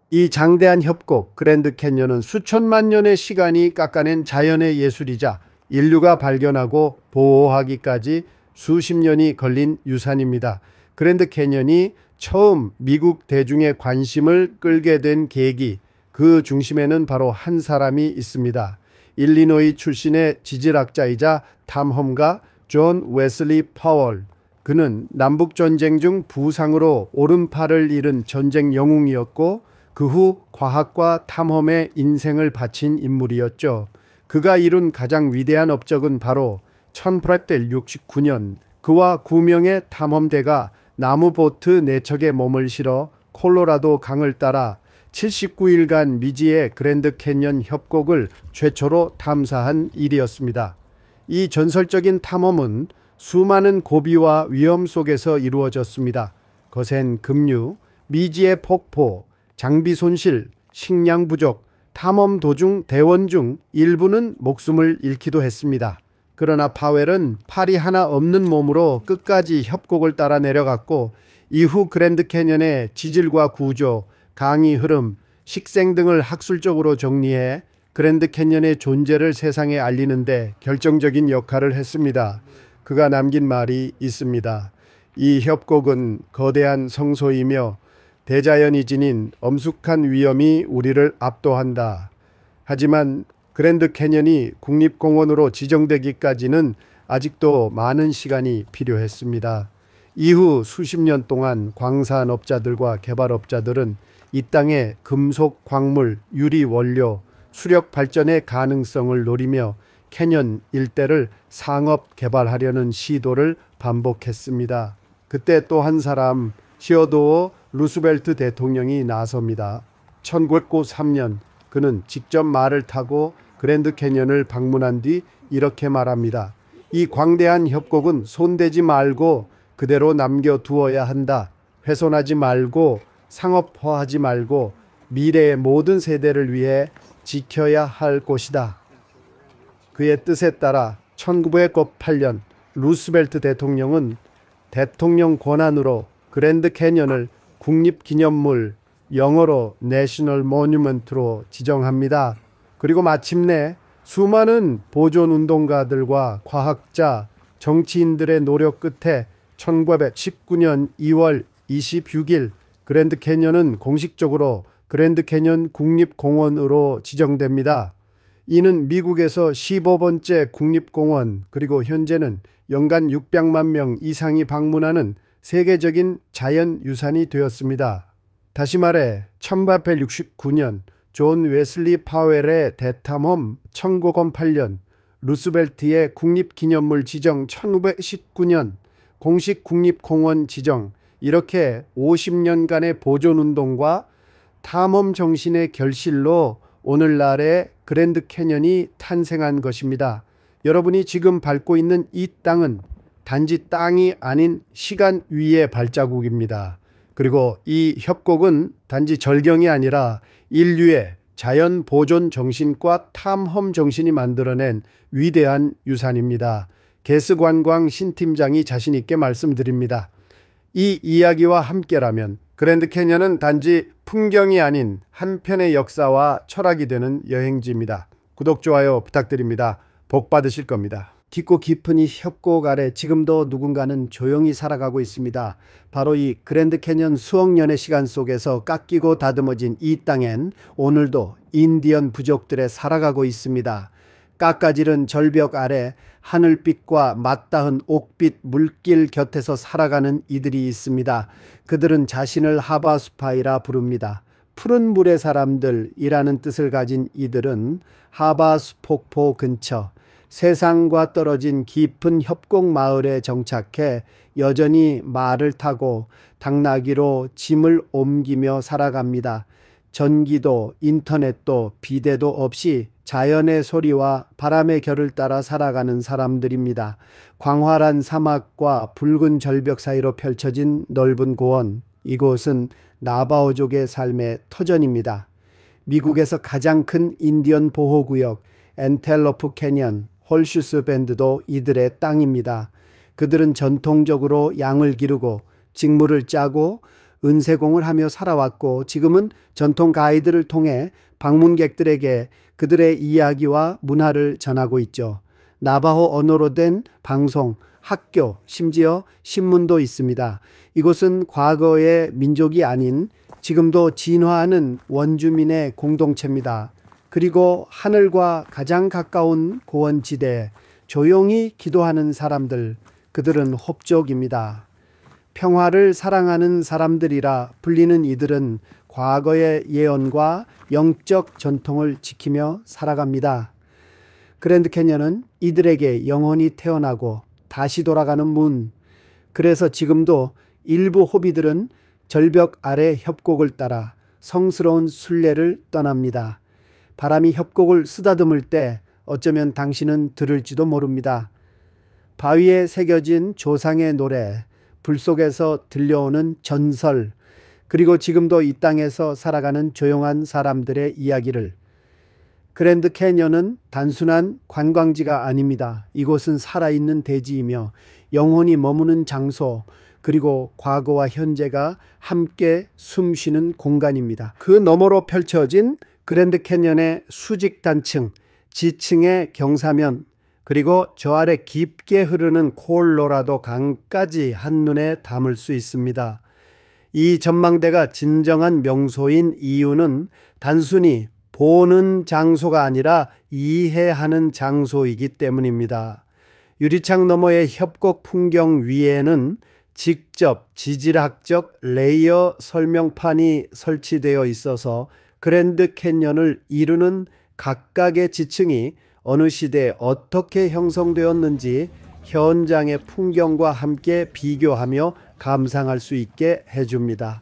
이 장대한 협곡 그랜드 캐년은 수천만 년의 시간이 깎아낸 자연의 예술이자 인류가 발견하고 보호하기까지 수십 년이 걸린 유산입니다. 그랜드 캐년이 처음 미국 대중의 관심을 끌게 된 계기, 그 중심에는 바로 한 사람이 있습니다. 일리노이 출신의 지질학자이자 탐험가 존 웨슬리 파월. 그는 남북전쟁 중 부상으로 오른팔을 잃은 전쟁 영웅이었고 그 후 과학과 탐험에 인생을 바친 인물이었죠. 그가 이룬 가장 위대한 업적은 바로 1869년 그와 9명의 탐험대가 나무보트 4척에 몸을 실어 콜로라도 강을 따라 79일간 미지의 그랜드 캐년 협곡을 최초로 탐사한 일이었습니다. 이 전설적인 탐험은 수많은 고비와 위험 속에서 이루어졌습니다. 거센 급류, 미지의 폭포, 장비 손실, 식량 부족, 탐험 도중 대원 중 일부는 목숨을 잃기도 했습니다. 그러나 파웰은 팔이 하나 없는 몸으로 끝까지 협곡을 따라 내려갔고 이후 그랜드 캐년의 지질과 구조, 강의 흐름, 식생 등을 학술적으로 정리해 그랜드 캐년의 존재를 세상에 알리는데 결정적인 역할을 했습니다. 그가 남긴 말이 있습니다. 이 협곡은 거대한 성소이며 대자연이 지닌 엄숙한 위험이 우리를 압도한다. 하지만 그랜드 캐년이 국립공원으로 지정되기까지는 아직도 많은 시간이 필요했습니다. 이후 수십 년 동안 광산업자들과 개발업자들은 이 땅의 금속, 광물, 유리 원료, 수력 발전의 가능성을 노리며 캐년 일대를 상업 개발하려는 시도를 반복했습니다. 그때 또 한 사람, 시어도어 루스벨트 대통령이 나섭니다. 1903년 그는 직접 말을 타고 그랜드 캐년을 방문한 뒤 이렇게 말합니다. 이 광대한 협곡은 손대지 말고 그대로 남겨두어야 한다. 훼손하지 말고 상업화하지 말고 미래의 모든 세대를 위해 지켜야 할 곳이다. 그의 뜻에 따라 1908년 루스벨트 대통령은 대통령 권한으로 그랜드 캐년을 국립기념물, 영어로 내셔널 모뉴먼트로 지정합니다. 그리고 마침내 수많은 보존운동가들과 과학자, 정치인들의 노력 끝에 1919년 2월 26일 그랜드 캐년은 공식적으로 그랜드 캐년 국립공원으로 지정됩니다. 이는 미국에서 15번째 국립공원, 그리고 현재는 연간 600만 명 이상이 방문하는 세계적인 자연유산이 되었습니다. 다시 말해 1869년 존 웨슬리 파웰의 대탐험 1908년, 루스벨트의 국립기념물 지정 1919년, 공식 국립공원 지정, 이렇게 50년간의 보존운동과 탐험 정신의 결실로 오늘날의 그랜드 캐년이 탄생한 것입니다. 여러분이 지금 밟고 있는 이 땅은 단지 땅이 아닌 시간 위의 발자국입니다. 그리고 이 협곡은 단지 절경이 아니라 인류의 자연 보존 정신과 탐험 정신이 만들어낸 위대한 유산입니다. 게스관광 신팀장이 자신 있게 말씀드립니다. 이 이야기와 함께라면 그랜드 캐년은 단지 풍경이 아닌 한편의 역사와 철학이 되는 여행지입니다. 구독, 좋아요 부탁드립니다. 복 받으실 겁니다. 깊고 깊은 이 협곡 아래 지금도 누군가는 조용히 살아가고 있습니다. 바로 이 그랜드 캐년 수억 년의 시간 속에서 깎이고 다듬어진 이 땅엔 오늘도 인디언 부족들의 살아가고 있습니다. 깎아지른 절벽 아래 하늘빛과 맞닿은 옥빛 물길 곁에서 살아가는 이들이 있습니다. 그들은 자신을 하바수파이라 부릅니다. 푸른 물의 사람들이라는 뜻을 가진 이들은 하바수 폭포 근처 세상과 떨어진 깊은 협곡 마을에 정착해 여전히 말을 타고 당나귀로 짐을 옮기며 살아갑니다. 전기도 인터넷도 비대도 없이 자연의 소리와 바람의 결을 따라 살아가는 사람들입니다. 광활한 사막과 붉은 절벽 사이로 펼쳐진 넓은 고원, 이곳은 나바오족의 삶의 터전입니다. 미국에서 가장 큰 인디언 보호구역 엔텔로프 캐년, 홀슈스 밴드도 이들의 땅입니다. 그들은 전통적으로 양을 기르고 직물을 짜고 은세공을 하며 살아왔고 지금은 전통 가이드를 통해 방문객들에게 그들의 이야기와 문화를 전하고 있죠. 나바호 언어로 된 방송, 학교, 심지어 신문도 있습니다. 이곳은 과거의 민족이 아닌 지금도 진화하는 원주민의 공동체입니다. 그리고 하늘과 가장 가까운 고원지대, 조용히 기도하는 사람들, 그들은 홉족입니다. 평화를 사랑하는 사람들이라 불리는 이들은 과거의 예언과 영적 전통을 지키며 살아갑니다. 그랜드 캐년은 이들에게 영혼이 태어나고 다시 돌아가는 문, 그래서 지금도 일부 호비들은 절벽 아래 협곡을 따라 성스러운 순례를 떠납니다. 바람이 협곡을 쓰다듬을 때 어쩌면 당신은 들을지도 모릅니다. 바위에 새겨진 조상의 노래, 불 속에서 들려오는 전설, 그리고 지금도 이 땅에서 살아가는 조용한 사람들의 이야기를. 그랜드 캐년은 단순한 관광지가 아닙니다. 이곳은 살아있는 대지이며 영혼이 머무는 장소, 그리고 과거와 현재가 함께 숨쉬는 공간입니다. 그 너머로 펼쳐진 그랜드 캐년의 수직 단층, 지층의 경사면, 그리고 저 아래 깊게 흐르는 콜로라도 강까지 한눈에 담을 수 있습니다. 이 전망대가 진정한 명소인 이유는 단순히 보는 장소가 아니라 이해하는 장소이기 때문입니다. 유리창 너머의 협곡 풍경 위에는 직접 지질학적 레이어 설명판이 설치되어 있어서 그랜드 캐년을 이루는 각각의 지층이 어느 시대에 어떻게 형성되었는지 현장의 풍경과 함께 비교하며 감상할 수 있게 해줍니다.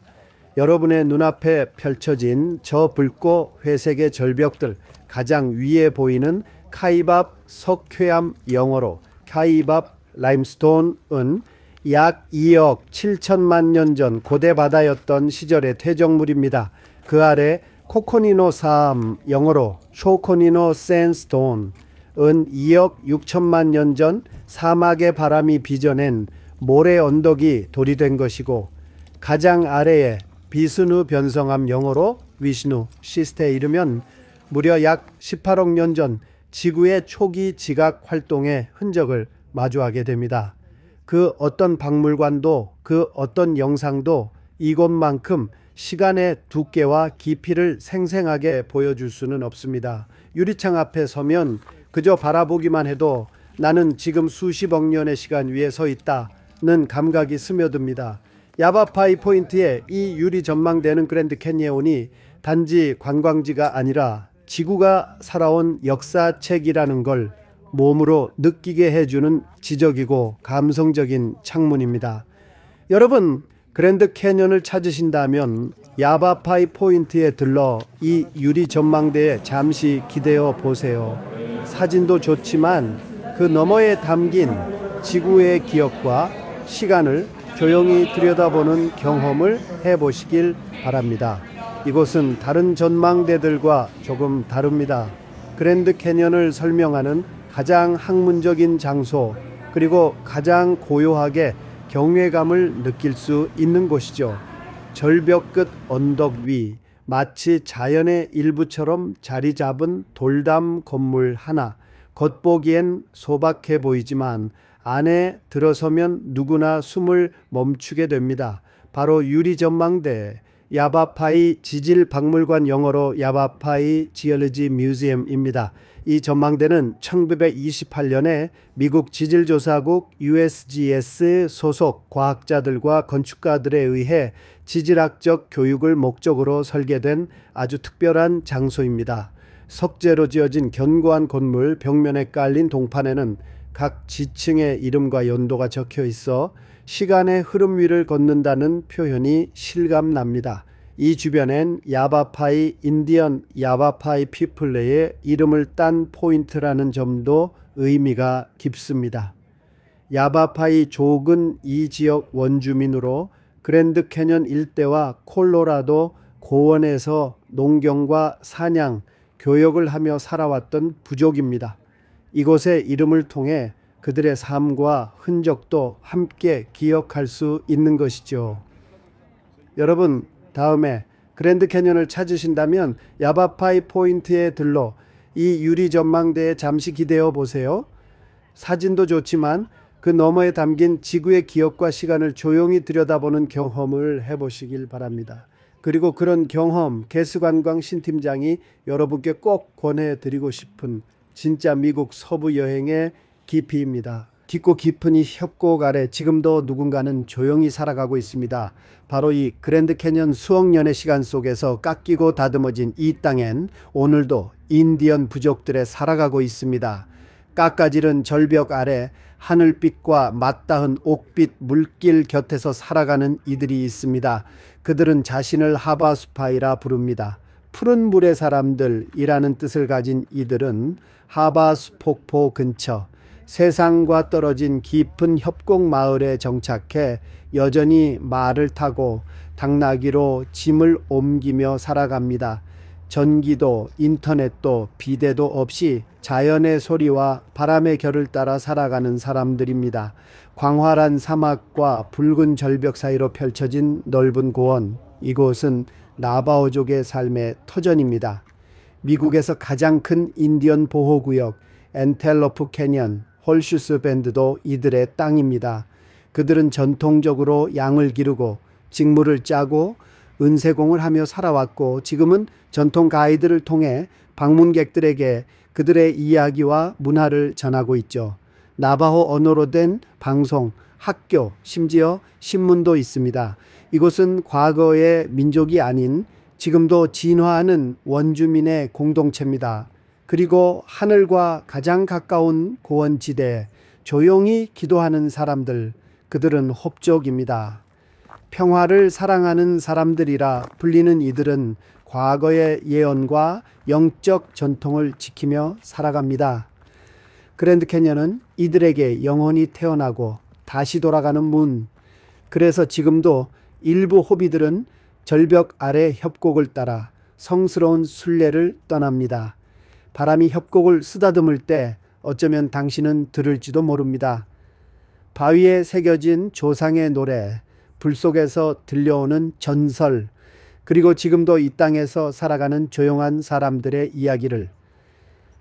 여러분의 눈앞에 펼쳐진 저 붉고 회색의 절벽들, 가장 위에 보이는 카이밥 석회암, 영어로 카이밥 라임스톤은 약 2억 7천만 년 전 고대 바다였던 시절의 퇴적물입니다. 그 아래 코코니노 사암, 영어로 쇼코니노 샌스톤은 2억 6천만 년 전 사막의 바람이 빚어낸 모래 언덕이 돌이 된 것이고, 가장 아래에 비스누 변성암, 영어로 위시누 시스테에 이르면 무려 약 18억 년 전 지구의 초기 지각 활동의 흔적을 마주하게 됩니다. 그 어떤 박물관도 그 어떤 영상도 이곳만큼 시간의 두께와 깊이를 생생하게 보여줄 수는 없습니다. 유리창 앞에 서면 그저 바라보기만 해도 나는 지금 수십억 년의 시간 위에 서 있다는 감각이 스며듭니다. 야바파이 포인트의 이 유리 전망대는 그랜드 캐니온이 단지 관광지가 아니라 지구가 살아온 역사책이라는 걸 몸으로 느끼게 해주는 지적이고 감성적인 창문입니다. 여러분, 그랜드 캐년을 찾으신다면 야바파이 포인트에 들러 이 유리 전망대에 잠시 기대어 보세요. 사진도 좋지만 그 너머에 담긴 지구의 기억과 시간을 조용히 들여다보는 경험을 해보시길 바랍니다. 이곳은 다른 전망대들과 조금 다릅니다. 그랜드 캐년을 설명하는 가장 학문적인 장소, 그리고 가장 고요하게 경외감을 느낄 수 있는 곳이죠. 절벽 끝 언덕 위, 마치 자연의 일부처럼 자리 잡은 돌담 건물 하나, 겉보기엔 소박해 보이지만 안에 들어서면 누구나 숨을 멈추게 됩니다. 바로 유리 전망대, 야바파이 지질 박물관, 영어로 야바파이 지올로지 뮤지엄입니다. 이 전망대는 1928년에 미국 지질조사국 USGS 소속 과학자들과 건축가들에 의해 지질학적 교육을 목적으로 설계된 아주 특별한 장소입니다. 석재로 지어진 견고한 건물 벽면에 깔린 동판에는 각 지층의 이름과 연도가 적혀 있어 시간의 흐름 위를 걷는다는 표현이 실감납니다. 이 주변엔 야바파이 인디언 야바파이 피플레의 이름을 딴 포인트라는 점도 의미가 깊습니다. 야바파이 족은 이 지역 원주민으로 그랜드 캐년 일대와 콜로라도 고원에서 농경과 사냥, 교역을 하며 살아왔던 부족입니다. 이곳의 이름을 통해 그들의 삶과 흔적도 함께 기억할 수 있는 것이죠. 여러분, 다음에 그랜드 캐년을 찾으신다면 야바파이 포인트에 들러 이 유리 전망대에 잠시 기대어 보세요. 사진도 좋지만 그 너머에 담긴 지구의 기억과 시간을 조용히 들여다보는 경험을 해보시길 바랍니다. 그리고 그런 경험, 개수관광 신팀장이 여러분께 꼭 권해드리고 싶은 진짜 미국 서부 여행의 깊이입니다. 깊고 깊은 이 협곡 아래 지금도 누군가는 조용히 살아가고 있습니다. 바로 이 그랜드 캐년 수억 년의 시간 속에서 깎이고 다듬어진 이 땅엔 오늘도 인디언 부족들의 살아가고 있습니다. 깎아지른 절벽 아래 하늘빛과 맞닿은 옥빛 물길 곁에서 살아가는 이들이 있습니다. 그들은 자신을 하바수파이라 부릅니다. 푸른 물의 사람들이라는 뜻을 가진 이들은 하바수 폭포 근처 세상과 떨어진 깊은 협곡 마을에 정착해 여전히 말을 타고 당나귀로 짐을 옮기며 살아갑니다. 전기도 인터넷도 비대도 없이 자연의 소리와 바람의 결을 따라 살아가는 사람들입니다. 광활한 사막과 붉은 절벽 사이로 펼쳐진 넓은 고원, 이곳은 나바오족의 삶의 터전입니다. 미국에서 가장 큰 인디언 보호구역 엔텔로프 캐년, 홀슈스 밴드도 이들의 땅입니다. 그들은 전통적으로 양을 기르고 직물을 짜고 은세공을 하며 살아왔고 지금은 전통 가이드를 통해 방문객들에게 그들의 이야기와 문화를 전하고 있죠. 나바호 언어로 된 방송, 학교, 심지어 신문도 있습니다. 이곳은 과거의 민족이 아닌 지금도 진화하는 원주민의 공동체입니다. 그리고 하늘과 가장 가까운 고원지대, 조용히 기도하는 사람들, 그들은 홉족입니다. 평화를 사랑하는 사람들이라 불리는 이들은 과거의 예언과 영적 전통을 지키며 살아갑니다. 그랜드 캐년은 이들에게 영혼이 태어나고 다시 돌아가는 문. 그래서 지금도 일부 호비들은 절벽 아래 협곡을 따라 성스러운 순례를 떠납니다. 바람이 협곡을 쓰다듬을 때 어쩌면 당신은 들을지도 모릅니다. 바위에 새겨진 조상의 노래, 불 속에서 들려오는 전설, 그리고 지금도 이 땅에서 살아가는 조용한 사람들의 이야기를.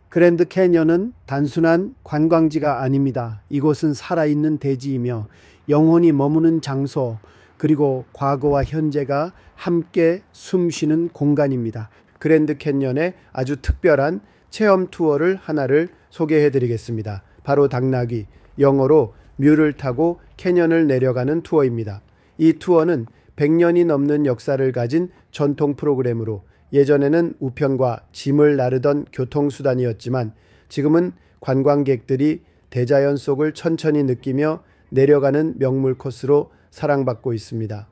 그랜드 캐년은 단순한 관광지가 아닙니다. 이곳은 살아있는 대지이며 영혼이 머무는 장소, 그리고 과거와 현재가 함께 숨쉬는 공간입니다. 그랜드 캐년의 아주 특별한 체험 투어를 하나를 소개해 드리겠습니다. 바로 당나귀, 영어로 뮬을 타고 캐년을 내려가는 투어입니다. 이 투어는 100년이 넘는 역사를 가진 전통 프로그램으로 예전에는 우편과 짐을 나르던 교통수단이었지만 지금은 관광객들이 대자연 속을 천천히 느끼며 내려가는 명물 코스로 사랑받고 있습니다.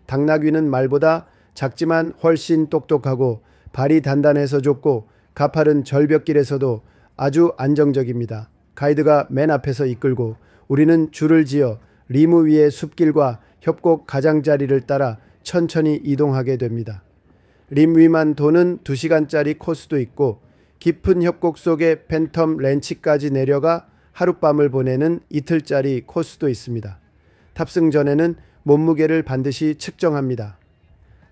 당나귀는 말보다 작지만 훨씬 똑똑하고 발이 단단해서 좁고 가파른 절벽길에서도 아주 안정적입니다. 가이드가 맨 앞에서 이끌고 우리는 줄을 지어 리무 위의 숲길과 협곡 가장자리를 따라 천천히 이동하게 됩니다. 림 위만 도는 2시간짜리 코스도 있고 깊은 협곡 속의 팬텀 렌치까지 내려가 하룻밤을 보내는 이틀짜리 코스도 있습니다. 탑승 전에는 몸무게를 반드시 측정합니다.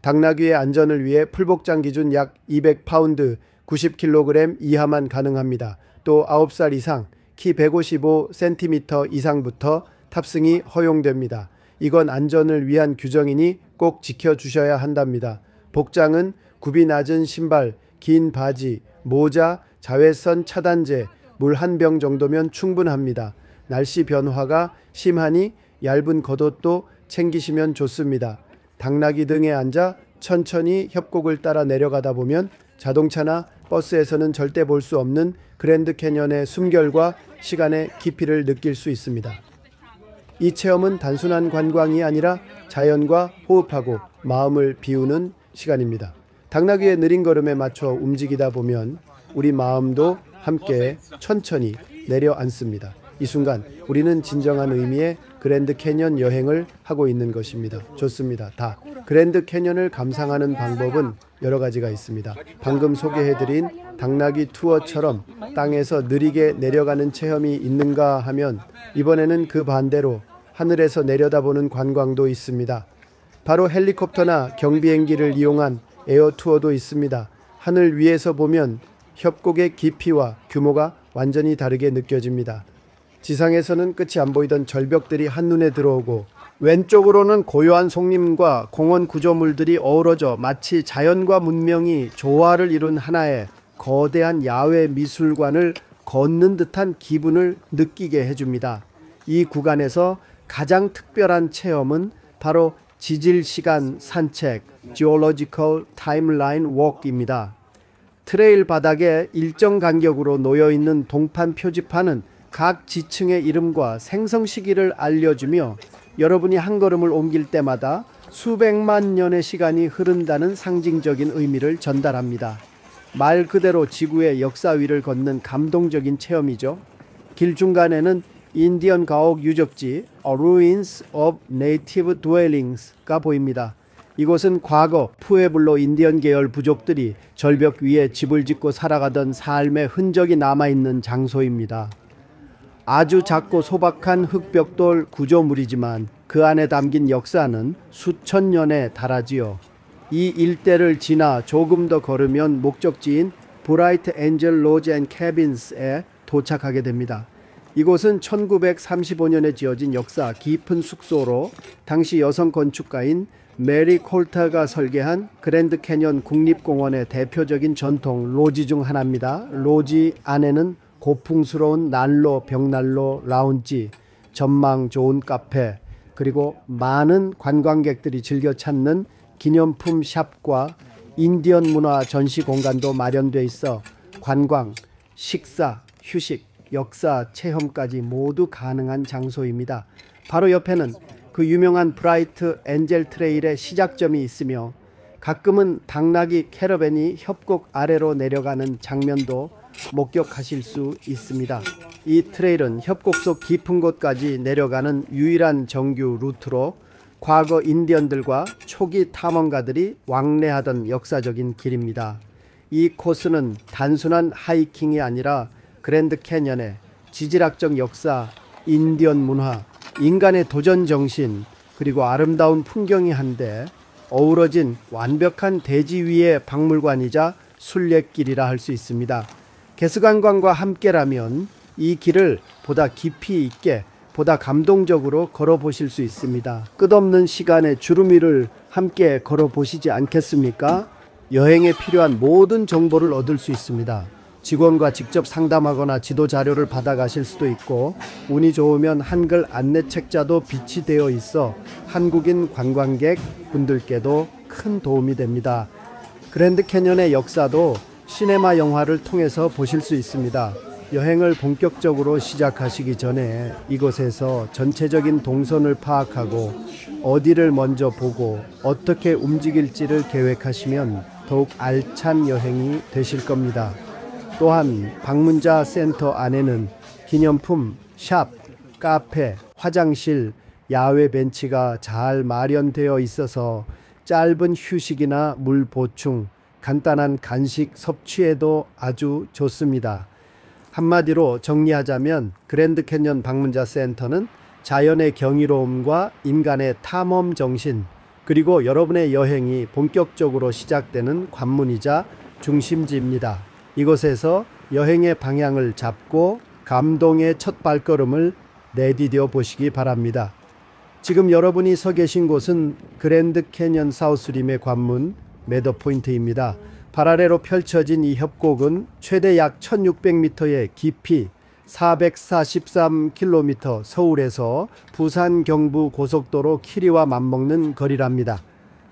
당나귀의 안전을 위해 풀복장 기준 약 200파운드 90kg 이하만 가능합니다. 또 9살 이상 키 155cm 이상부터 탑승이 허용됩니다. 이건 안전을 위한 규정이니 꼭 지켜주셔야 한답니다. 복장은 굽이 낮은 신발, 긴 바지, 모자, 자외선 차단제, 물 한 병 정도면 충분합니다. 날씨 변화가 심하니 얇은 겉옷도 챙기시면 좋습니다. 당나귀 등에 앉아 천천히 협곡을 따라 내려가다 보면 자동차나 버스에서는 절대 볼 수 없는 그랜드 캐년의 숨결과 시간의 깊이를 느낄 수 있습니다. 이 체험은 단순한 관광이 아니라 자연과 호흡하고 마음을 비우는 시간입니다. 당나귀의 느린 걸음에 맞춰 움직이다 보면 우리 마음도 함께 천천히 내려앉습니다. 이 순간 우리는 진정한 의미의 그랜드 캐년 여행을 하고 있는 것입니다. 좋습니다. 그랜드 캐년을 감상하는 방법은 여러 가지가 있습니다. 방금 소개해드린 당나귀 투어처럼 땅에서 느리게 내려가는 체험이 있는가 하면 이번에는 그 반대로 하늘에서 내려다보는 관광도 있습니다. 바로 헬리콥터나 경비행기를 이용한 에어투어도 있습니다. 하늘 위에서 보면 협곡의 깊이와 규모가 완전히 다르게 느껴집니다. 지상에서는 끝이 안 보이던 절벽들이 한눈에 들어오고 왼쪽으로는 고요한 송림과 공원 구조물들이 어우러져 마치 자연과 문명이 조화를 이룬 하나의 거대한 야외 미술관을 걷는 듯한 기분을 느끼게 해줍니다. 이 구간에서 가장 특별한 체험은 바로 지질시간 산책 Geological Timeline Walk입니다. 트레일 바닥에 일정 간격으로 놓여있는 동판 표지판은 각 지층의 이름과 생성 시기를 알려주며 여러분이 한 걸음을 옮길 때마다 수백만 년의 시간이 흐른다는 상징적인 의미를 전달합니다. 말 그대로 지구의 역사 위를 걷는 감동적인 체험이죠. 길 중간에는 인디언 가옥 유적지 Ruins of Native Dwellings가 보입니다. 이곳은 과거 푸에블로 인디언 계열 부족들이 절벽 위에 집을 짓고 살아가던 삶의 흔적이 남아있는 장소입니다. 아주 작고 소박한 흙벽돌 구조물이지만 그 안에 담긴 역사는 수천 년에 달하지요. 이 일대를 지나 조금 더 걸으면 목적지인 브라이트 엔젤 로지 앤 캐빈스에 도착하게 됩니다. 이곳은 1935년에 지어진 역사 깊은 숙소로 당시 여성 건축가인 메리 콜타가 설계한 그랜드 캐년 국립공원의 대표적인 전통 로지 중 하나입니다. 로지 안에는 고풍스러운 난로, 벽난로, 라운지, 전망 좋은 카페, 그리고 많은 관광객들이 즐겨 찾는 기념품 샵과 인디언 문화 전시 공간도 마련돼 있어 관광, 식사, 휴식, 역사 체험까지 모두 가능한 장소입니다. 바로 옆에는 그 유명한 브라이트 엔젤 트레일의 시작점이 있으며 가끔은 당나귀 캐러밴이 협곡 아래로 내려가는 장면도 목격하실 수 있습니다. 이 트레일은 협곡 속 깊은 곳까지 내려가는 유일한 정규 루트로 과거 인디언들과 초기 탐험가들이 왕래하던 역사적인 길입니다. 이 코스는 단순한 하이킹이 아니라 그랜드 캐년의 지질학적 역사, 인디언 문화, 인간의 도전 정신, 그리고 아름다운 풍경이 한데 어우러진 완벽한 대지 위의 박물관이자 순례길이라 할 수 있습니다. 개수관광과 함께라면 이 길을 보다 깊이 있게, 보다 감동적으로 걸어보실 수 있습니다. 끝없는 시간의 주루미를 함께 걸어보시지 않겠습니까? 여행에 필요한 모든 정보를 얻을 수 있습니다. 직원과 직접 상담하거나 지도 자료를 받아가실 수도 있고, 운이 좋으면 한글 안내책자도 비치되어 있어 한국인 관광객 분들께도 큰 도움이 됩니다. 그랜드 캐년의 역사도 시네마 영화를 통해서 보실 수 있습니다. 여행을 본격적으로 시작하시기 전에 이곳에서 전체적인 동선을 파악하고 어디를 먼저 보고 어떻게 움직일지를 계획하시면 더욱 알찬 여행이 되실 겁니다. 또한 방문자 센터 안에는 기념품, 샵, 카페, 화장실, 야외 벤치가 잘 마련되어 있어서 짧은 휴식이나 물 보충, 간단한 간식 섭취에도 아주 좋습니다. 한마디로 정리하자면 그랜드 캐년 방문자 센터는 자연의 경이로움과 인간의 탐험 정신, 그리고 여러분의 여행이 본격적으로 시작되는 관문이자 중심지입니다. 이곳에서 여행의 방향을 잡고 감동의 첫 발걸음을 내디뎌 보시기 바랍니다. 지금 여러분이 서 계신 곳은 그랜드 캐년 사우스림의 관문 매더포인트입니다. 발아래로 펼쳐진 이 협곡은 최대 약 1600m의 깊이 443km, 서울에서 부산 경부 고속도로 키리와 맞먹는 거리랍니다.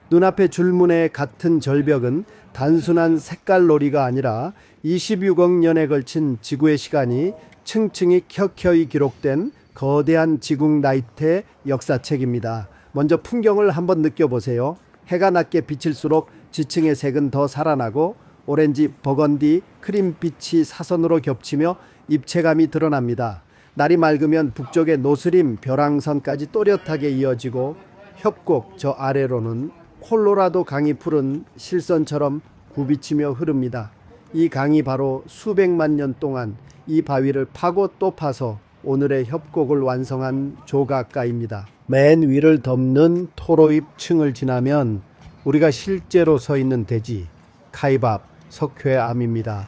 눈앞의 줄무늬 같은 절벽은 단순한 색깔놀이가 아니라 26억 년에 걸친 지구의 시간이 층층이 켜켜이 기록된 거대한 지궁 나이트의 역사책입니다. 먼저 풍경을 한번 느껴보세요. 해가 낮게 비칠수록 지층의 색은 더 살아나고 오렌지, 버건디, 크림빛이 사선으로 겹치며 입체감이 드러납니다. 날이 맑으면 북쪽의 노스림, 벼랑선까지 또렷하게 이어지고 협곡 저 아래로는 콜로라도 강이 푸른 실선처럼 굽이치며 흐릅니다. 이 강이 바로 수백만 년 동안 이 바위를 파고 또 파서 오늘의 협곡을 완성한 조각가입니다. 맨 위를 덮는 토로입 층을 지나면 우리가 실제로 서 있는 대지 카이밥 석회암입니다.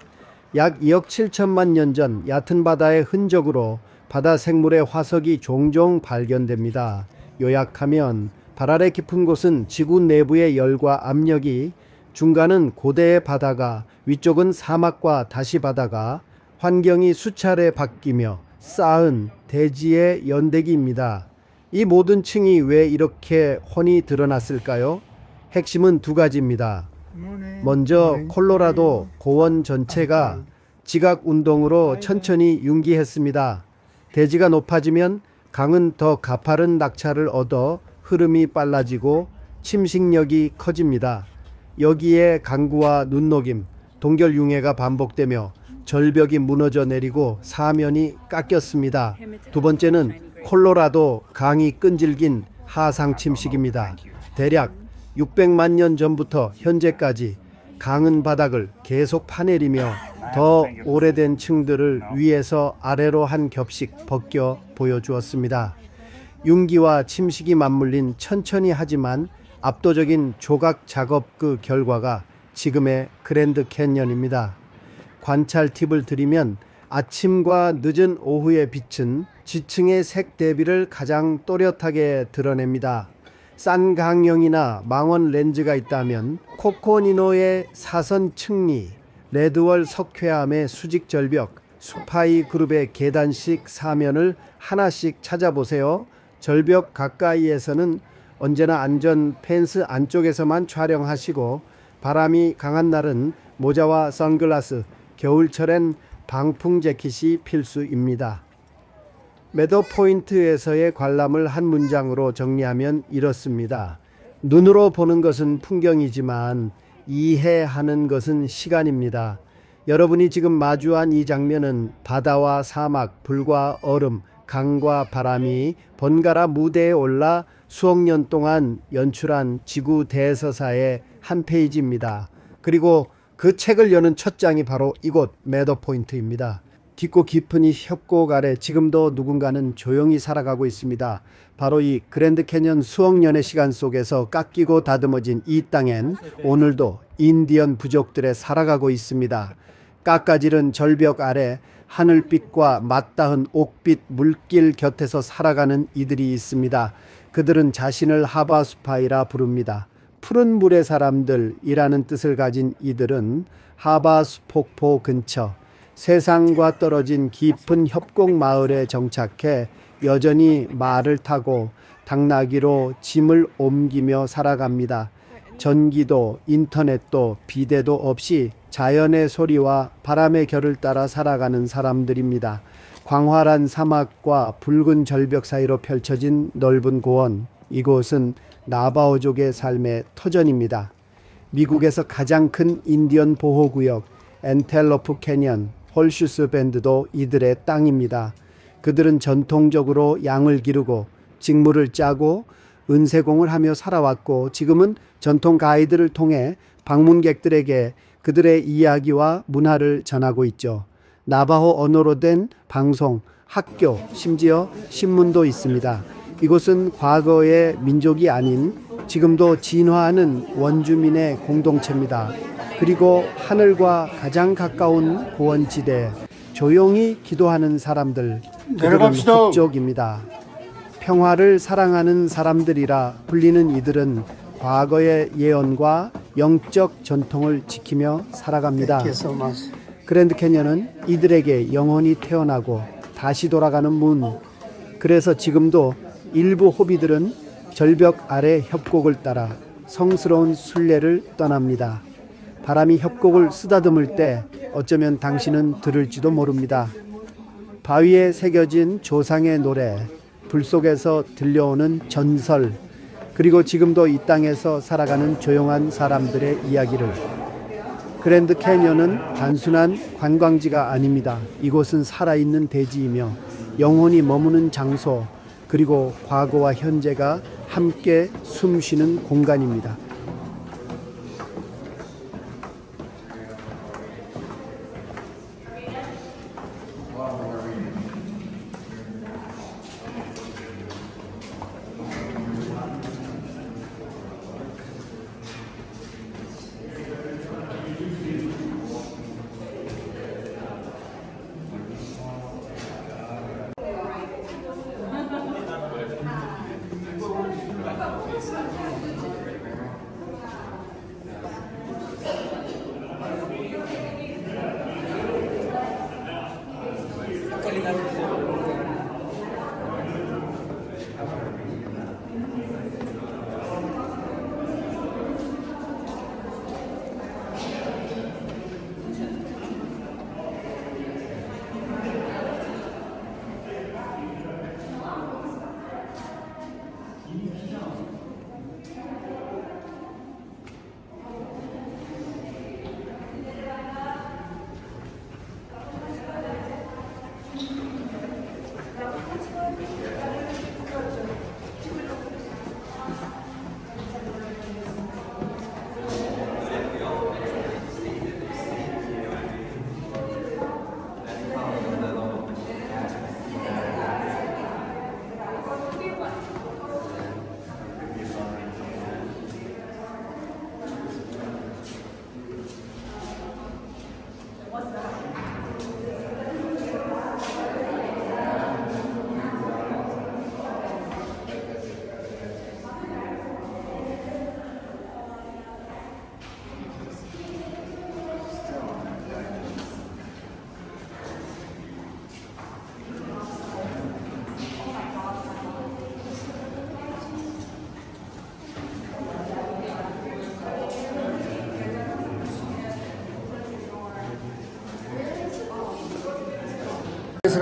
약 2억 7천만 년 전 얕은 바다의 흔적으로 바다 생물의 화석이 종종 발견됩니다. 요약하면 발 아래 깊은 곳은 지구 내부의 열과 압력이, 중간은 고대의 바다가, 위쪽은 사막과 다시 바다가, 환경이 수차례 바뀌며 쌓은 대지의 연대기입니다. 이 모든 층이 왜 이렇게 훤히 드러났을까요? 핵심은 두 가지입니다. 먼저 콜로라도 고원 전체가 지각 운동으로 천천히 융기했습니다. 대지가 높아지면 강은 더 가파른 낙차를 얻어 흐름이 빨라지고 침식력이 커집니다. 여기에 강구와 눈녹임, 동결융해가 반복되며 절벽이 무너져 내리고 사면이 깎였습니다. 두 번째는 콜로라도 강이 끈질긴 하상 침식입니다. 대략 600만 년 전부터 현재까지 강은 바닥을 계속 파내리며 더 오래된 층들을 위에서 아래로 한 겹씩 벗겨 보여주었습니다. 융기와 침식이 맞물린 천천히 하지만 압도적인 조각 작업 그 결과가 지금의 그랜드 캐년입니다. 관찰 팁을 드리면 아침과 늦은 오후의 빛은 지층의 색 대비를 가장 또렷하게 드러냅니다. 싼 강령이나 망원 렌즈가 있다면 코코니노의 사선 층리, 레드월 석회암의 수직 절벽, 수파이 그룹의 계단식 사면을 하나씩 찾아보세요. 절벽 가까이에서는 언제나 안전 펜스 안쪽에서만 촬영하시고 바람이 강한 날은 모자와 선글라스, 겨울철엔 방풍 재킷이 필수입니다. 매더 포인트에서의 관람을 한 문장으로 정리하면 이렇습니다. 눈으로 보는 것은 풍경이지만 이해하는 것은 시간입니다. 여러분이 지금 마주한 이 장면은 바다와 사막, 불과 얼음, 강과 바람이 번갈아 무대에 올라 수억 년 동안 연출한 지구 대서사의 한 페이지입니다. 그리고 그 책을 여는 첫 장이 바로 이곳 매더 포인트입니다. 깊고 깊은 이 협곡 아래 지금도 누군가는 조용히 살아가고 있습니다. 바로 이 그랜드 캐년 수억 년의 시간 속에서 깎이고 다듬어진 이 땅엔 오늘도 인디언 부족들의 살아가고 있습니다. 깎아지른 절벽 아래 하늘빛과 맞닿은 옥빛 물길 곁에서 살아가는 이들이 있습니다. 그들은 자신을 하바수파이라 부릅니다. 푸른 물의 사람들이라는 뜻을 가진 이들은 하바수 폭포 근처 세상과 떨어진 깊은 협곡 마을에 정착해 여전히 말을 타고 당나귀로 짐을 옮기며 살아갑니다. 전기도 인터넷도 비대도 없이 자연의 소리와 바람의 결을 따라 살아가는 사람들입니다. 광활한 사막과 붉은 절벽 사이로 펼쳐진 넓은 고원, 이곳은 나바오족의 삶의 터전입니다. 미국에서 가장 큰 인디언 보호구역 엔텔로프 캐년, 홀슈스 밴드도 이들의 땅입니다. 그들은 전통적으로 양을 기르고 직물을 짜고 은세공을 하며 살아왔고 지금은 전통 가이드를 통해 방문객들에게 그들의 이야기와 문화를 전하고 있죠. 나바호 언어로 된 방송, 학교, 심지어 신문도 있습니다. 이곳은 과거의 민족이 아닌 지금도 진화하는 원주민의 공동체입니다. 그리고 하늘과 가장 가까운 고원지대, 조용히 기도하는 사람들, 그들은 흑족입니다. 평화를 사랑하는 사람들이라 불리는 이들은 과거의 예언과 영적 전통을 지키며 살아갑니다. 그랜드 캐년은 이들에게 영원히 태어나고 다시 돌아가는 문. 그래서 지금도 일부 호비들은 절벽 아래 협곡을 따라 성스러운 순례를 떠납니다. 바람이 협곡을 쓰다듬을 때 어쩌면 당신은 들을지도 모릅니다. 바위에 새겨진 조상의 노래, 불 속에서 들려오는 전설, 그리고 지금도 이 땅에서 살아가는 조용한 사람들의 이야기를. 그랜드 캐년은 단순한 관광지가 아닙니다. 이곳은 살아있는 대지이며 영혼이 머무는 장소, 그리고 과거와 현재가 함께 숨쉬는 공간입니다.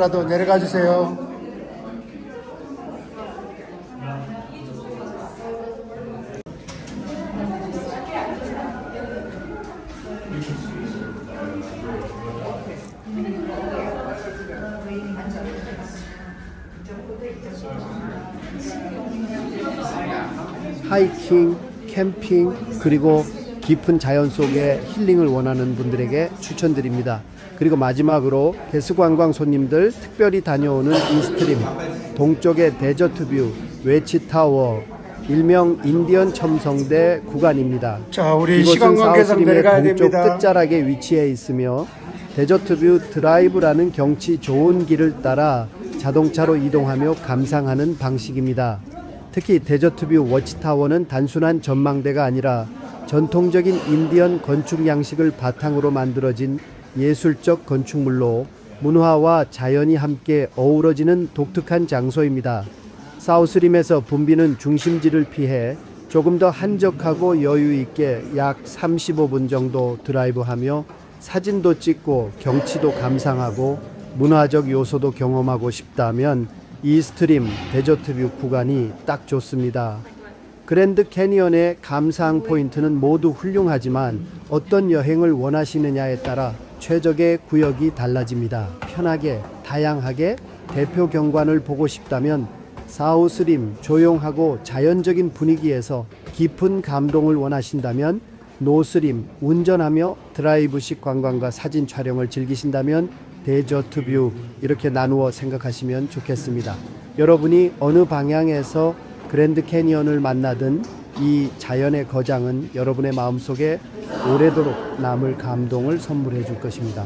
분이라도 내려가 주세요. 하이킹, 캠핑, 그리고 깊은 자연 속의 힐링을 원하는 분들에게 추천드립니다. 그리고 마지막으로 개수관광 손님들 특별히 다녀오는 이스트림, 동쪽의 데저트뷰, 웨치타워, 일명 인디언 첨성대 구간입니다. 자, 우리 이곳은 시간 관계상 사우스림의 내려가야 동쪽 됩니다. 끝자락에 위치해 있으며 데저트뷰 드라이브라는 경치 좋은 길을 따라 자동차로 이동하며 감상하는 방식입니다. 특히 데저트뷰 워치타워는 단순한 전망대가 아니라 전통적인 인디언 건축 양식을 바탕으로 만들어진 예술적 건축물로 문화와 자연이 함께 어우러지는 독특한 장소입니다. 사우스림에서 붐비는 중심지를 피해 조금 더 한적하고 여유 있게 약 35분 정도 드라이브하며 사진도 찍고 경치도 감상하고 문화적 요소도 경험하고 싶다면 이스트림 데저트뷰 구간이 딱 좋습니다. 그랜드 캐니언의 감상 포인트는 모두 훌륭하지만 어떤 여행을 원하시느냐에 따라 최적의 구역이 달라집니다. 편하게, 다양하게 대표 경관을 보고 싶다면 사우스림 조용하고 자연적인 분위기에서 깊은 감동을 원하신다면 노스림 운전하며 드라이브식 관광과 사진 촬영을 즐기신다면 데저트뷰 이렇게 나누어 생각하시면 좋겠습니다. 여러분이 어느 방향에서 그랜드 캐니언을 만나든 이 자연의 거장은 여러분의 마음속에 오래도록 남을 감동을 선물해 줄 것입니다.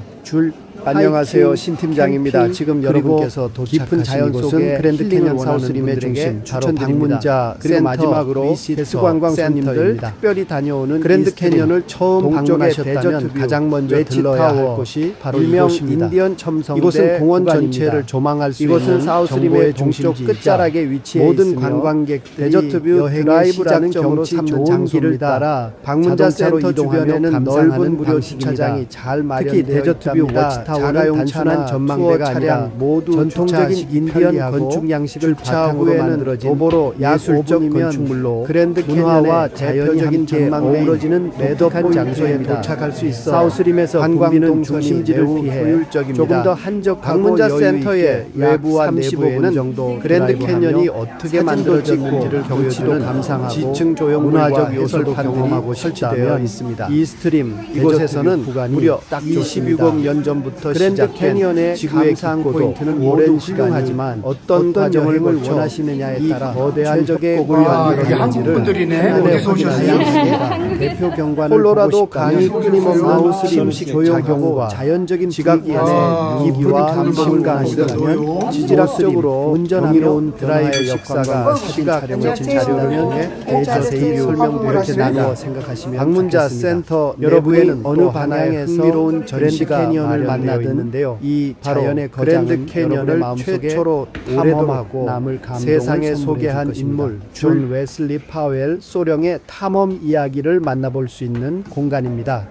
안녕하세요, 신 팀장입니다. 캠핑, 지금 여러분께서 도착하신 자연 속의 그랜드 캐니언 사우스림의 중심 바로 방문자 그리고 마지막으로 개수관광 손님들 특별히 다녀오는 그랜드 캐니언을 처음 방문하셨다면 가장 먼저 들러야 할 곳이 바로 일명 인디언 첨성대 이곳은 공원 전체를 조망할 수 있는 사우스림의 동쪽 끝자락에 위치해 모든 관광객들이 데저트뷰 드라이브라는 경치 좋은 길을 따라 방문자 센터 주변에는 넓은 무료 주차장이 잘 마련되어 있답니다. 자가용 단순한 전망대가 아니라 모두 전통적인 인디언 건축 양식을 바탕으로 만들어진 도보로 예술적 건축물로 그랜드 캐니언과 대표적인 전망대에 어우러지는 매덕한 장소에 도착할 수 있어 사우스림에서 관광동 중심지를 피해 조금 더 한적하고 방문자 센터의 외부와 내부에는 정도 그랜드 캐니언이 어떻게 만들어졌는지를 경치도 감상하고 지층 조형물과 문화적 요소도 경험하고 설치되어 있습니다. 이스트림 이곳에서는 무려 26억 년 전부터 그랜드 캐니언의 감상 포인트는 오랜 시간이지만 어떤 과정을 원하시느냐에 따라 거대한 협곡을 만들었는지를 어디서 오셨어요? 대표 경관을 콜로라도 강이 끊임없는 하우스림 조용하고 자연적인 분위기 안에 깊은 감동을 가하시다면 지질학적으로 운전하며 온 드라이브 역사가 시각 촬영을 자료를 통해 자세히 설명도 이렇게 나누어 생각하시면 방문자 센터 내부에는 어느 방향에서 흥미로운 그랜드 캐니언을 만나는데요. 이 자연의 그랜드 캐니언을 최초로 탐험하고 남을 세상에 소개한 인물 존 웨슬리 파웰 소령의 탐험 이야기를 만나볼 수 있는 공간입니다.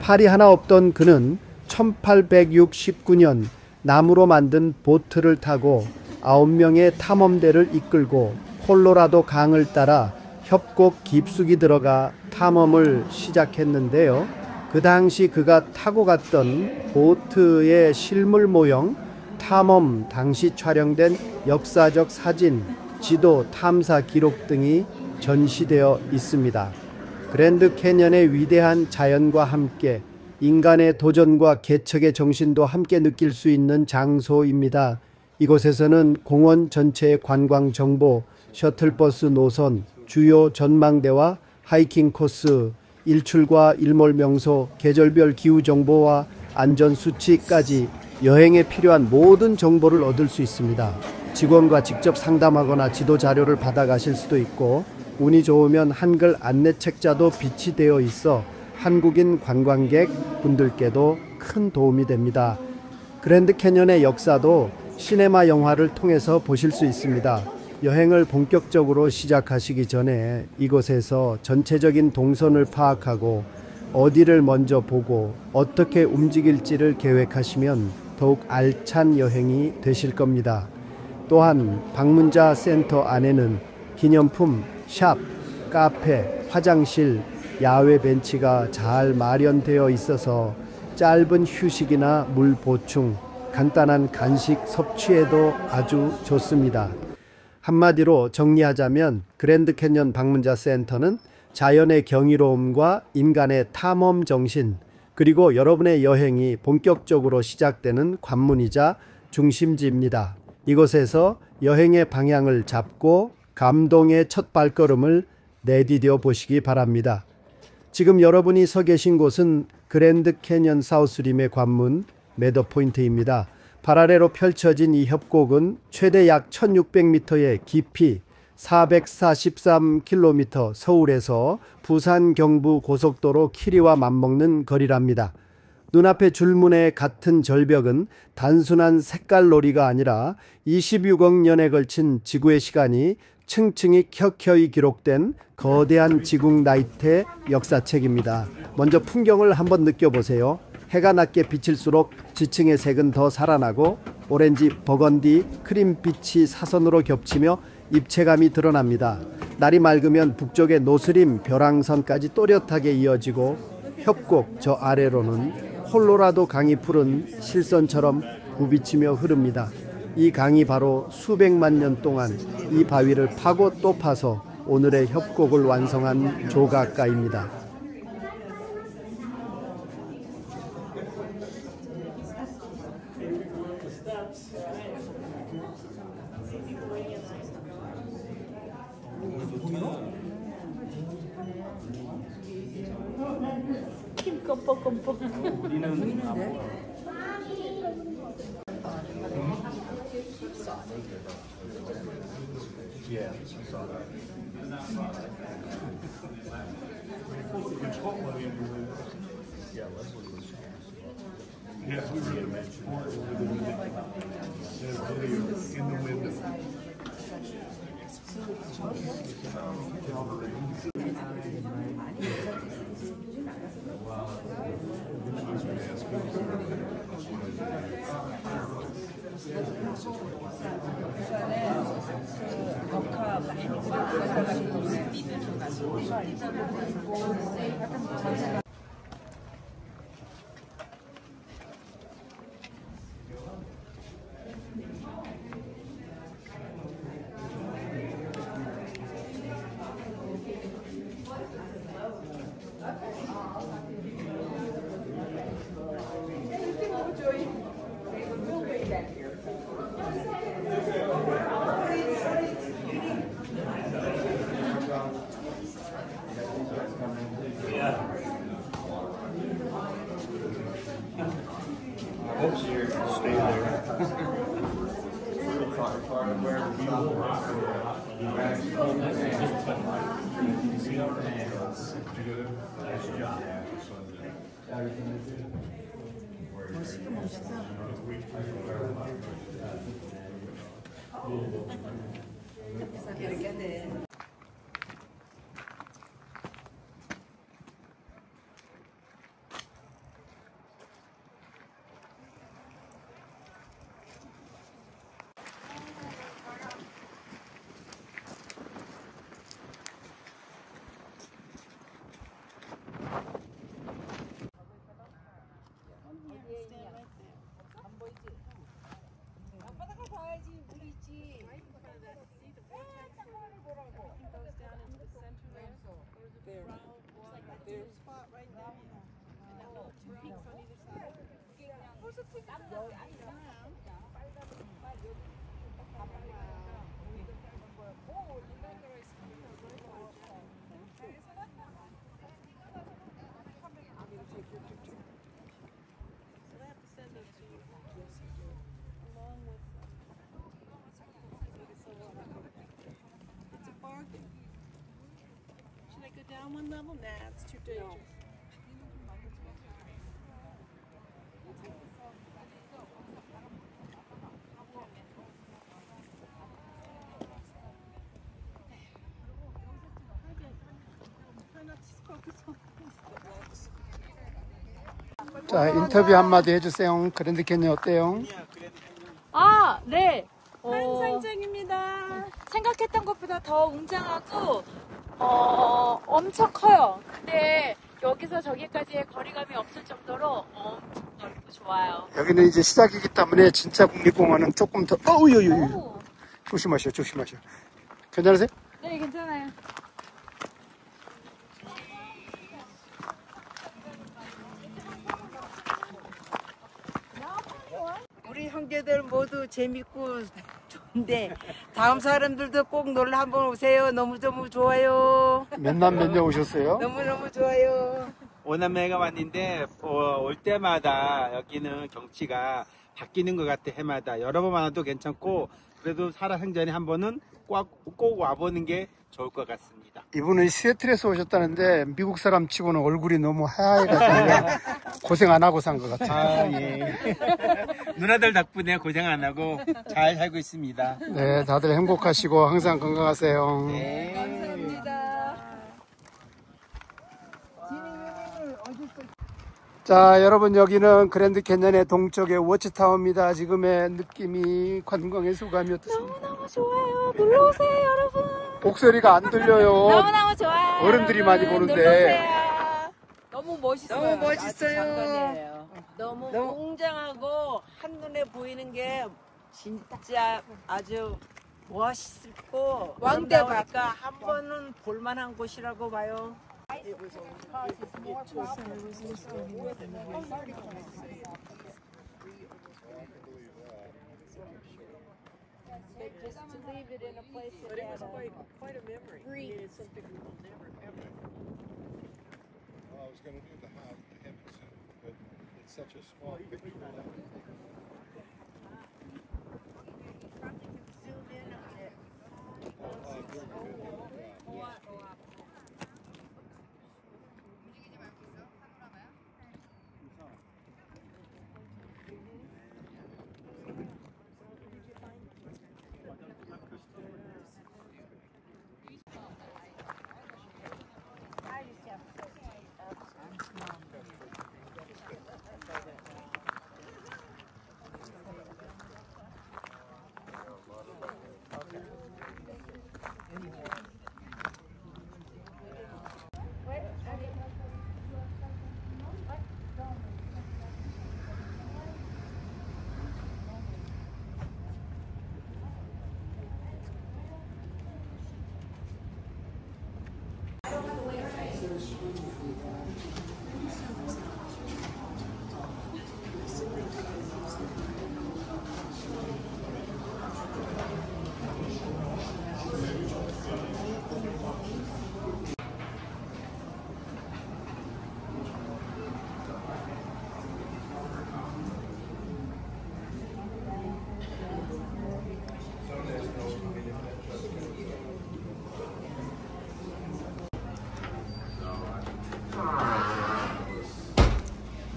팔이 하나 없던 그는 1869년 나무로 만든 보트를 타고 9명의 탐험대를 이끌고 콜로라도 강을 따라 협곡 깊숙이 들어가 탐험을 시작했는데요. 그 당시 그가 타고 갔던 보트의 실물 모형, 탐험 당시 촬영된 역사적 사진, 지도, 탐사 기록 등이 전시되어 있습니다. 그랜드 캐니언의 위대한 자연과 함께 인간의 도전과 개척의 정신도 함께 느낄 수 있는 장소입니다. 이곳에서는 공원 전체의 관광 정보, 셔틀버스 노선, 주요 전망대와 하이킹 코스, 일출과 일몰 명소, 계절별 기후 정보와 안전 수치까지 여행에 필요한 모든 정보를 얻을 수 있습니다. 직원과 직접 상담하거나 지도 자료를 받아가실 수도 있고 운이 좋으면 한글 안내책자도 비치되어 있어 한국인 관광객 분들께도 큰 도움이 됩니다. 그랜드 캐니언의 역사도 시네마 영화를 통해서 보실 수 있습니다. 여행을 본격적으로 시작하시기 전에 이곳에서 전체적인 동선을 파악하고 어디를 먼저 보고 어떻게 움직일지를 계획하시면 더욱 알찬 여행이 되실 겁니다. 또한 방문자 센터 안에는 기념품, 샵, 카페, 화장실, 야외 벤치가 잘 마련되어 있어서 짧은 휴식이나 물 보충, 간단한 간식 섭취에도 아주 좋습니다. 한마디로 정리하자면 그랜드 캐년 방문자 센터는 자연의 경이로움과 인간의 탐험 정신, 그리고 여러분의 여행이 본격적으로 시작되는 관문이자 중심지입니다. 이곳에서 여행의 방향을 잡고 감동의 첫 발걸음을 내디뎌 보시기 바랍니다. 지금 여러분이 서 계신 곳은 그랜드 캐년 사우스림의 관문 매더포인트입니다. 발아래로 펼쳐진 이 협곡은 최대 약 1600m의 깊이 443km, 서울에서 부산 경부 고속도로 키리와 맞먹는 거리랍니다. 눈앞의 줄무늬의 같은 절벽은 단순한 색깔놀이가 아니라 26억 년에 걸친 지구의 시간이 층층이 켜켜이 기록된 거대한 지국 나이트의 역사책입니다. 먼저 풍경을 한번 느껴보세요. 해가 낮게 비칠수록 지층의 색은 더 살아나고 오렌지, 버건디, 크림빛이 사선으로 겹치며 입체감이 드러납니다. 날이 맑으면 북쪽의 노스림 벼랑선까지 또렷하게 이어지고 협곡 저 아래로는 콜로라도 강이 푸른 실선처럼 부비치며 흐릅니다. 이 강이 바로 수백만 년 동안 이 바위를 파고 또 파서 오늘의 협곡을 완성한 조각가입니다. 힘 껌뻑껌뻑. Down one level? Nah, it's too dangerous. 자, 자, 인터뷰 한마디 해주세요. 그랜드 캐니언 어때요? 아, 네. 환상적입니다. 생각했던 것보다 더 웅장하고 엄청 커요. 근데 여기서 저기까지의 거리감이 없을 정도로 엄청 넓고 좋아요. 여기는 이제 시작이기 때문에 진짜 국립공원은 조금 더, 어우유유. 오, 조심하셔, 조심하셔. 괜찮으세요? 네, 괜찮아요. 우리 형제들 모두 재밌고 좋은데 다음 사람들도 꼭 놀러 한번 오세요. 너무너무 좋아요. 몇 남 몇 년 오셨어요? 너무너무 좋아요. 오남매가 왔는데 올 때마다 여기는 경치가 바뀌는 것 같아. 해마다 여러 번 와도 괜찮고 그래도 살아생전에 한 번은 꼭 와보는 게 좋을 것 같습니다. 이분은 시애틀에서 오셨다는데 미국 사람 치고는 얼굴이 너무 하얘가지고 고생 안 하고 산 것 같아요. 아, 예. 누나들 덕분에 고생 안 하고 잘 살고 있습니다. 네, 다들 행복하시고 항상 건강하세요. 네. 자, 여러분 여기는 그랜드 캐년의 동쪽의 워치타워입니다. 지금의 느낌이 관광의 소감이 어떻습니까? 너무너무 좋아요. 놀러 오세요, 여러분. 목소리가 안 들려요. 너무너무 좋아요. 어른들이 많이 보는데. 놀러 오세요. 너무 멋있어요. 너무 멋있어요. 아주 장관이에요. 너무 너무 웅장하고 한눈에 보이는 게 진짜 아주 멋있고 왕대박. 아름다우니까 한 번은 볼만한 곳이라고 봐요. just to leave it in a place that had quite a memory. It's something we will never ever. Well, I was going to do the Henderson, but it's such a small picture.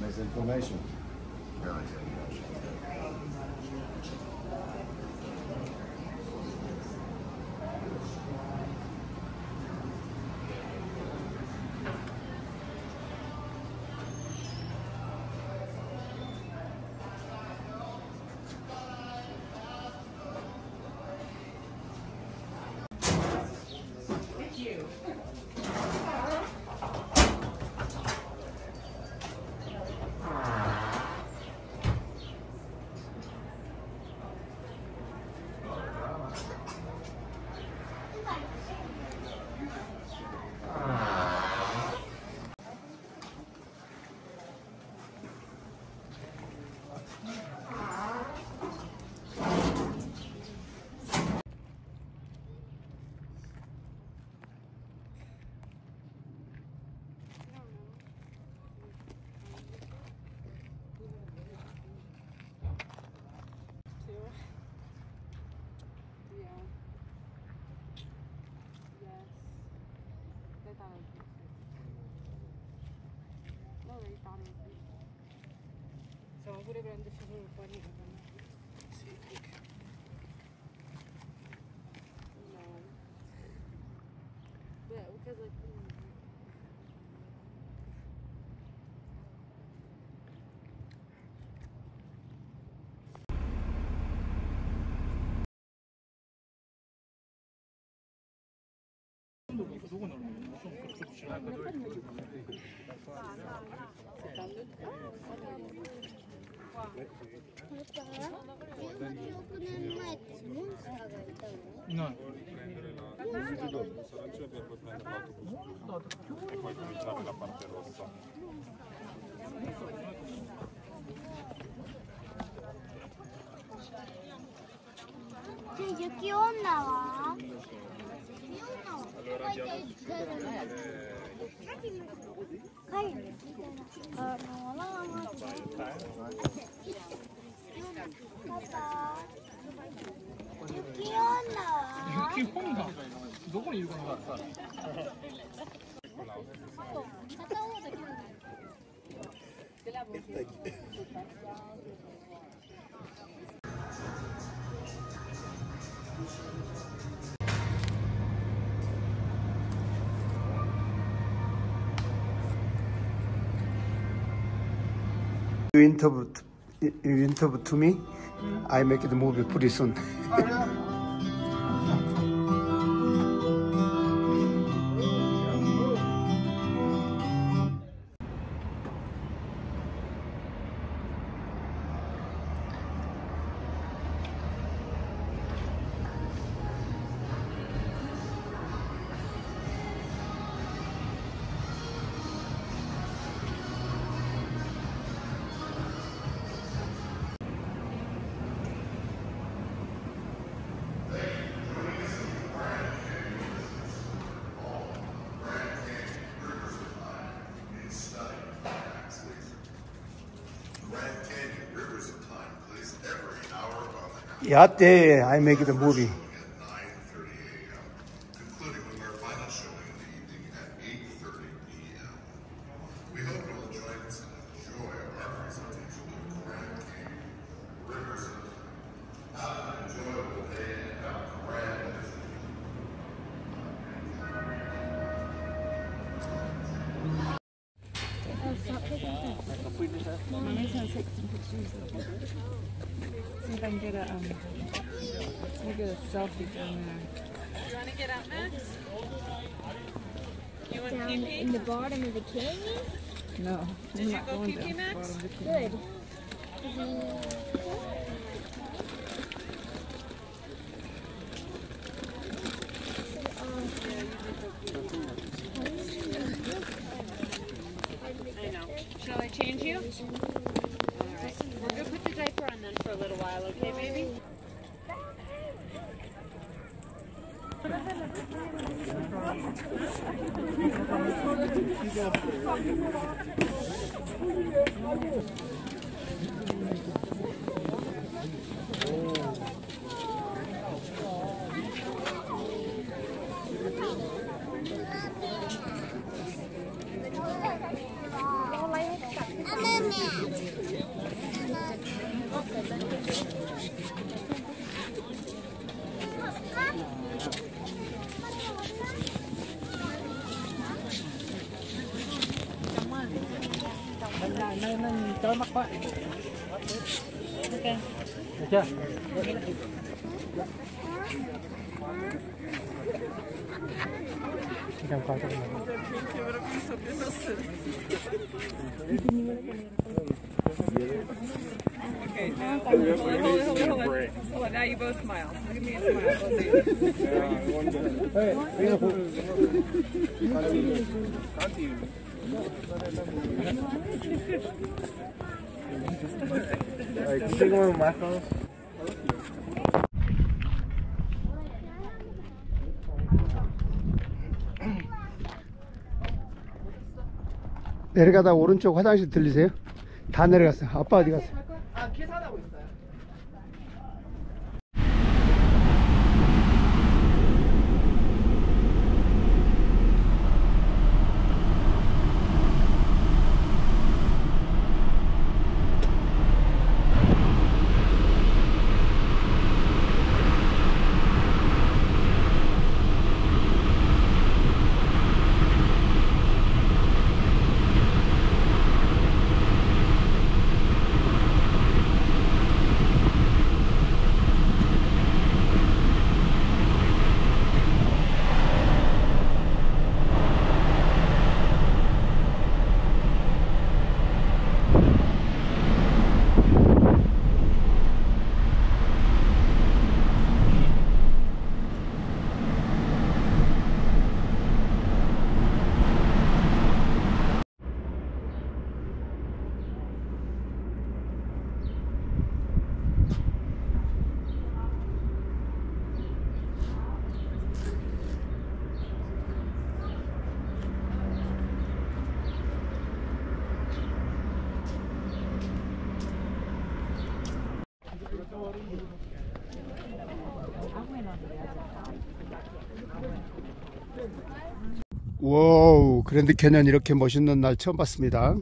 Misinformation. 雪女は雪女どこにいるかな。You interview to me. I make the movie pretty soon. Yatte, I make the movie. Concluding with our final showing in the evening at 8:30 p.m. We hope you'll join us and enjoy our presentation of Grand Canyon Rivers of Time. Have an enjoyable day and have a grand visit. See if I can get a selfie down there. You want to get out, Max? You want down pee-pee? in the bottom of the canyon? No. Did you go pee-pee, Max? Good. I know. Shall I change you? Alright. We're going to put the diaper on then for a little while, okay, baby? Nên chói mắt quá. Ok. Được chưa? Xem coi cái này. Okay, now hold on. Now you both smile. Give me a smile. Can you take one of my phones? 내려가다 오른쪽 화장실 들리세요? 다 내려갔어요. 아빠 어디 갔어요? 계산하고 있어요. 와우, 그랜드 캐년 이렇게 멋있는 날 처음 봤습니다.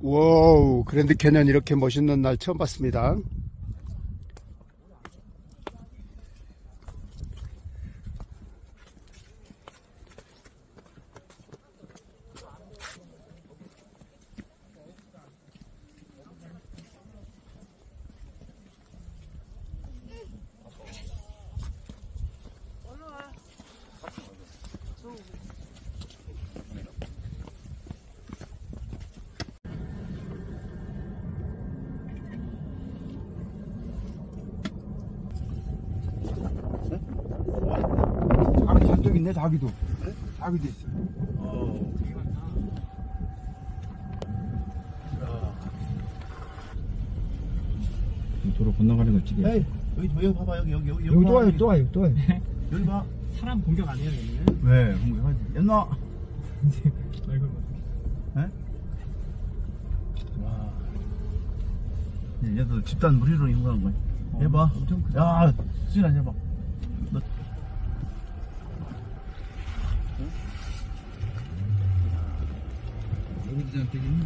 와우, 그랜드 캐년 이렇게 멋있는 날 처음 봤습니다. 저기 있네, 자기도. 자기도 있어. 도로 건너가는 거 찍게. 에이, 여기 봐봐, 여기 또 와요, 또 와요, 또 와요. 여기 봐. 사람 공격 안 해요, 여기는? 왜? 공격하지. 옛날. 말고. 에? 와. 얘도 집단 무리로 인구하는 거야. 해봐. 엄청 크다. 야, 수진아, 해봐. 너. 여기 그냥 되겠니?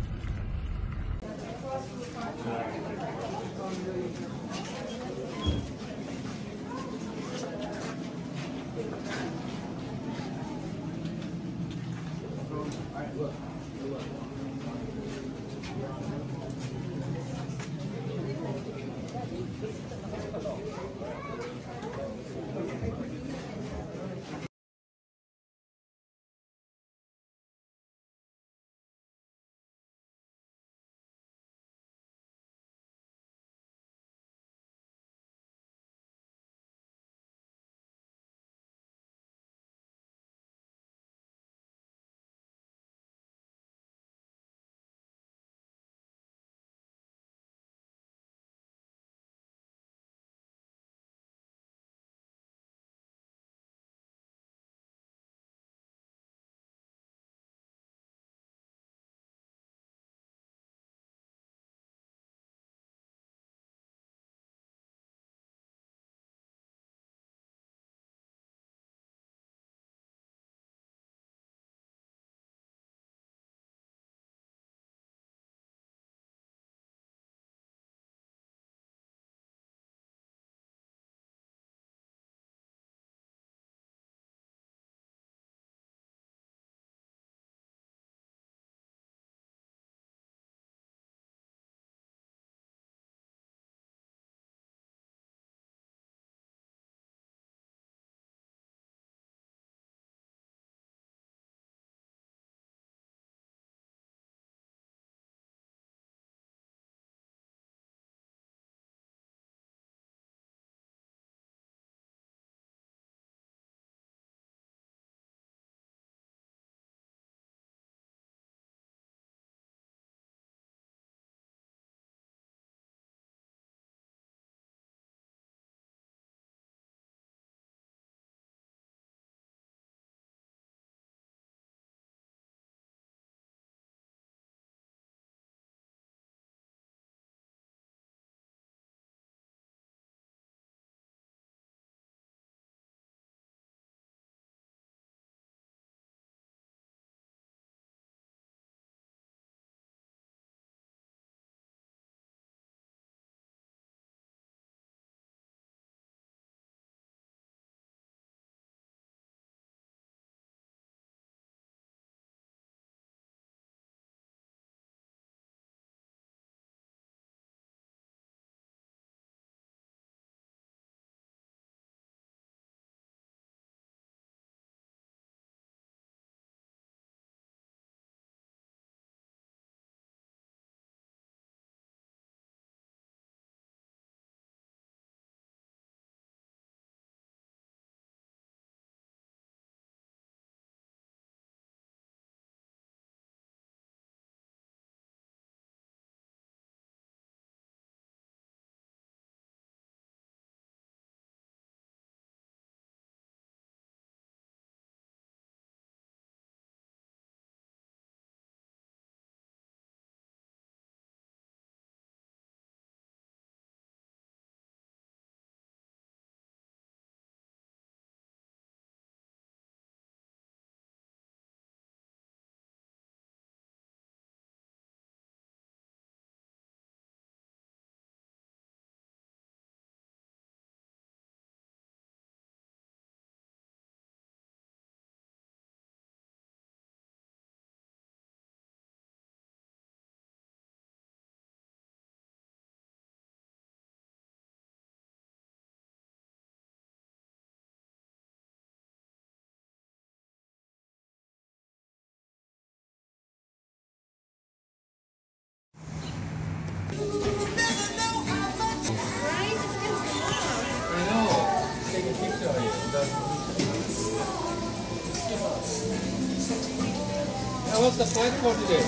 How was the flight for today?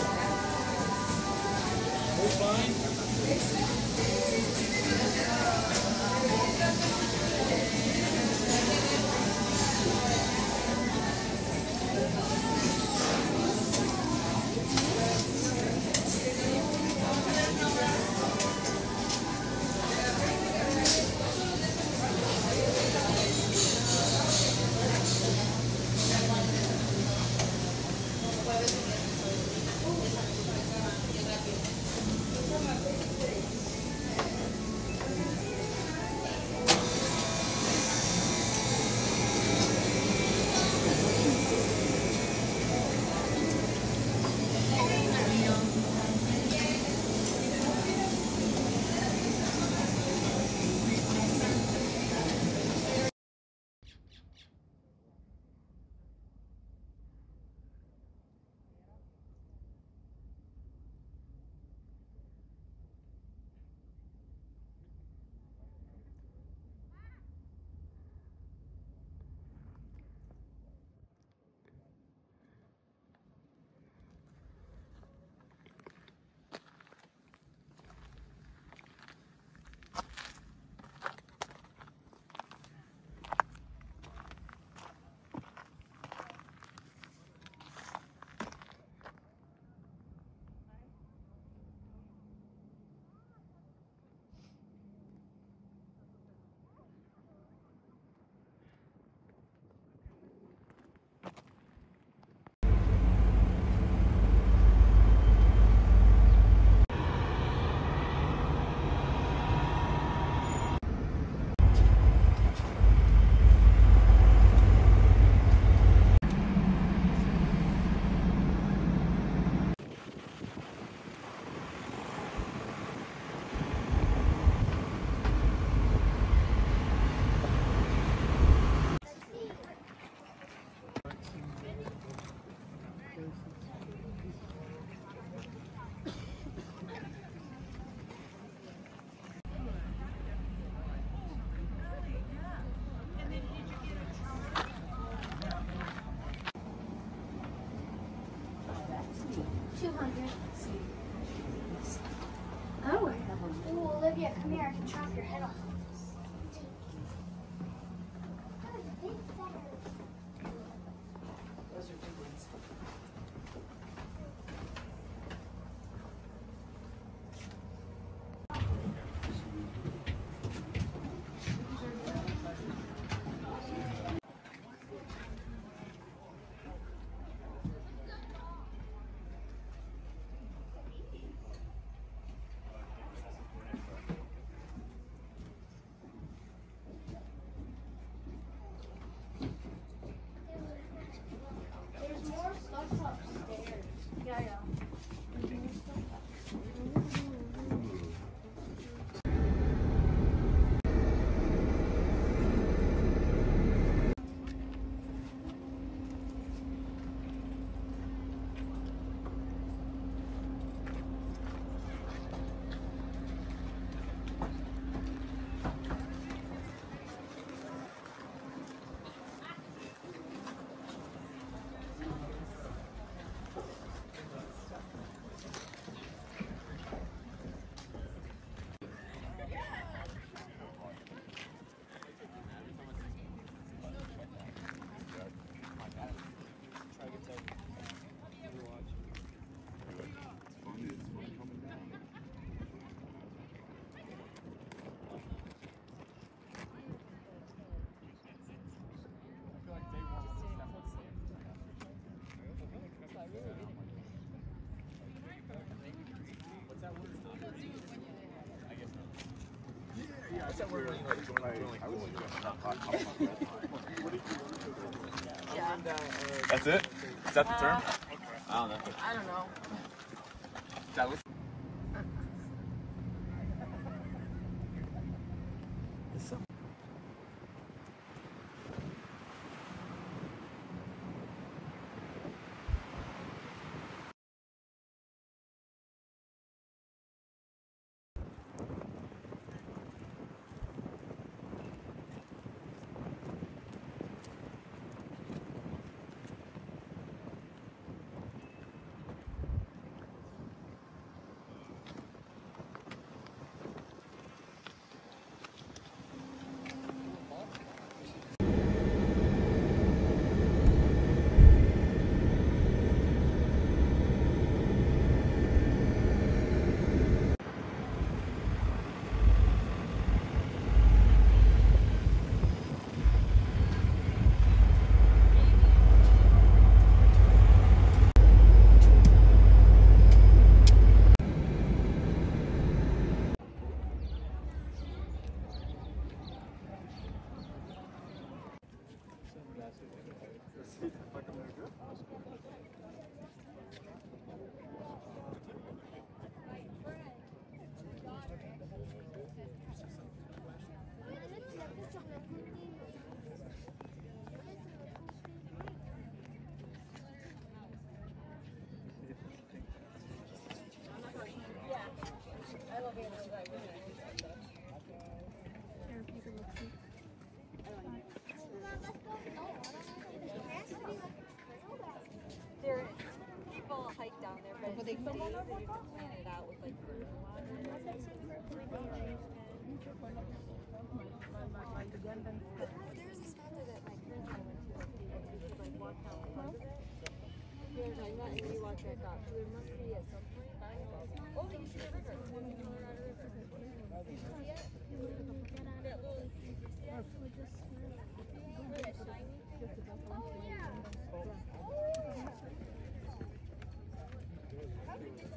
Very fine. Oh. Ooh, Olivia, come here. I can chop your head off. There's more stuff upstairs. Yeah, yeah. That's it? Is that the term? I don't know. I don't know. That was There, people hike down there, but it takes days and you have to plan it out with like food and water. There's a spot there that my parents went to, like walk down the front of it. They were talking about, and we walked back up. So there must be at some point. Oh, you see the river. Colorado River. You see it? That little, you see it? That shiny thing? Oh, yeah. How did you see it?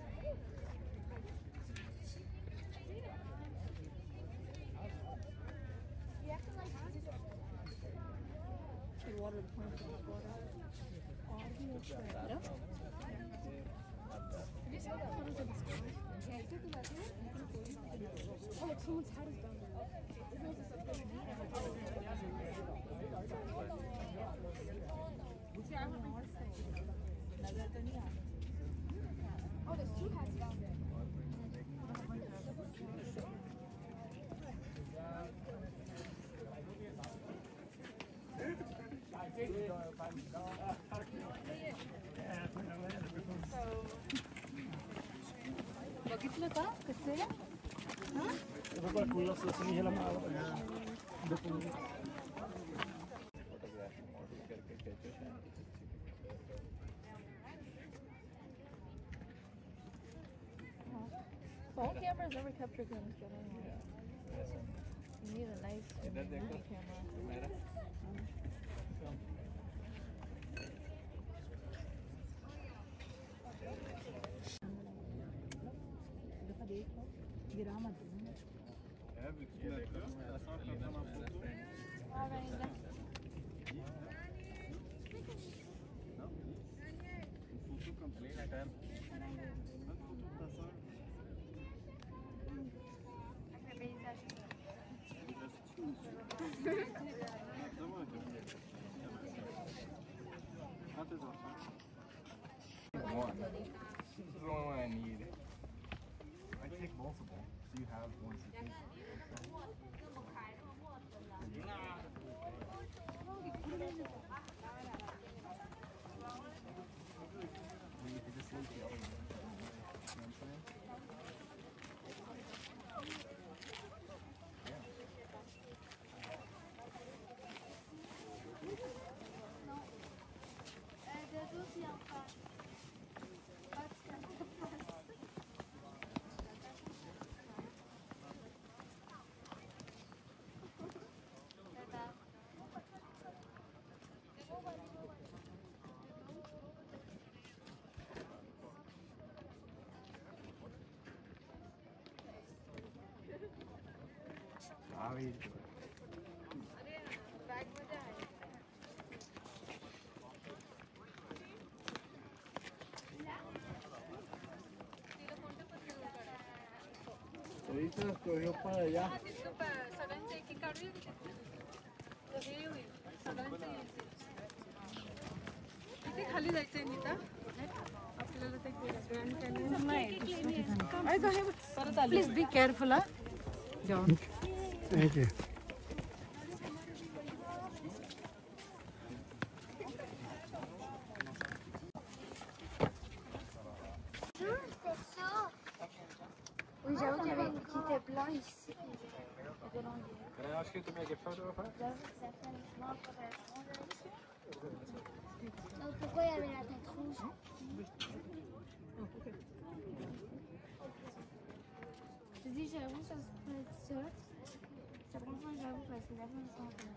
You have to like use it. The water point to the water. Oh, I think it's right. Have you seen the photos of the sky? Yeah, you took them out here? Oh, like someone's hat is down there. Oh, there's two hats down there. 먹이틀 까? 글쎄요? 이거 골랐어. 지금 hela mala. Phone cameras never capture things good anyway. You need a nice movie camera. One. This is the only one I need. I take multiple, so you have one suitcase. You could just leave the other one. You know what I'm saying? Sorry. Ahorita escogió para allá. desculpa, सगळ्यांचे एक एक काढूया की हे होईल सगळ्यांचे किती खाली जायचंय नीता आपल्याला ते ग्रँड कॅन्यन नाही परत आली please be careful John Thank you. Oui, j'avoue qu'il y avait qui était blanc ici. Can I ask you to make a photo of her? Donc pourquoi il y avait la tête rouge? Je dis j'avoue ça peut être ça. Ça prend pas j'avoue parce que la fin ils sont en train.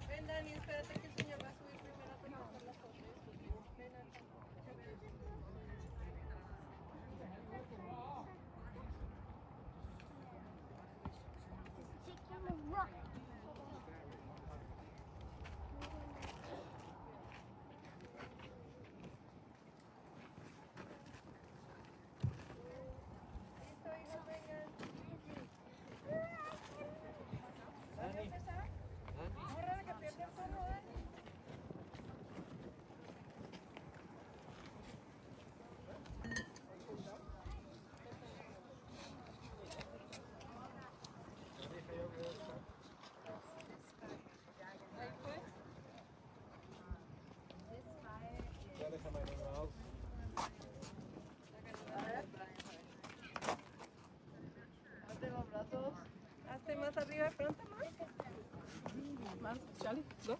Ven, Dani, espérate que el señor va a subir primero para tomar las fotos. Ven acá. Listo, hijos, vengan. ¿Vas a empezar? Ahora que pierde el tono, Dani. Ya déjame ir a lado. Hazte los brazos. Hazte más arriba de pronto, más. Más, Charlie, go.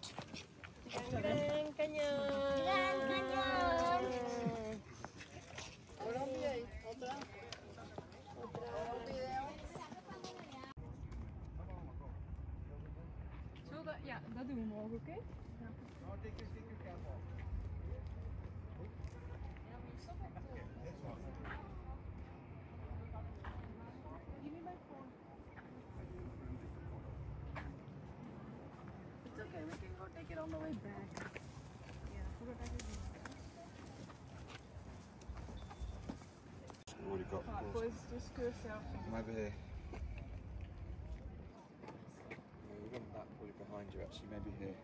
Gran cañón. Gran cañón. Ahora un video. Otra. Un video. Ja, dat doen we morgen, oké? Give me my phone. It's okay, we can go take it on the way back. Yeah, we'll go back again. Already got Alright, boys, just go yourself. I'm over here. We want that probably behind you actually, maybe here.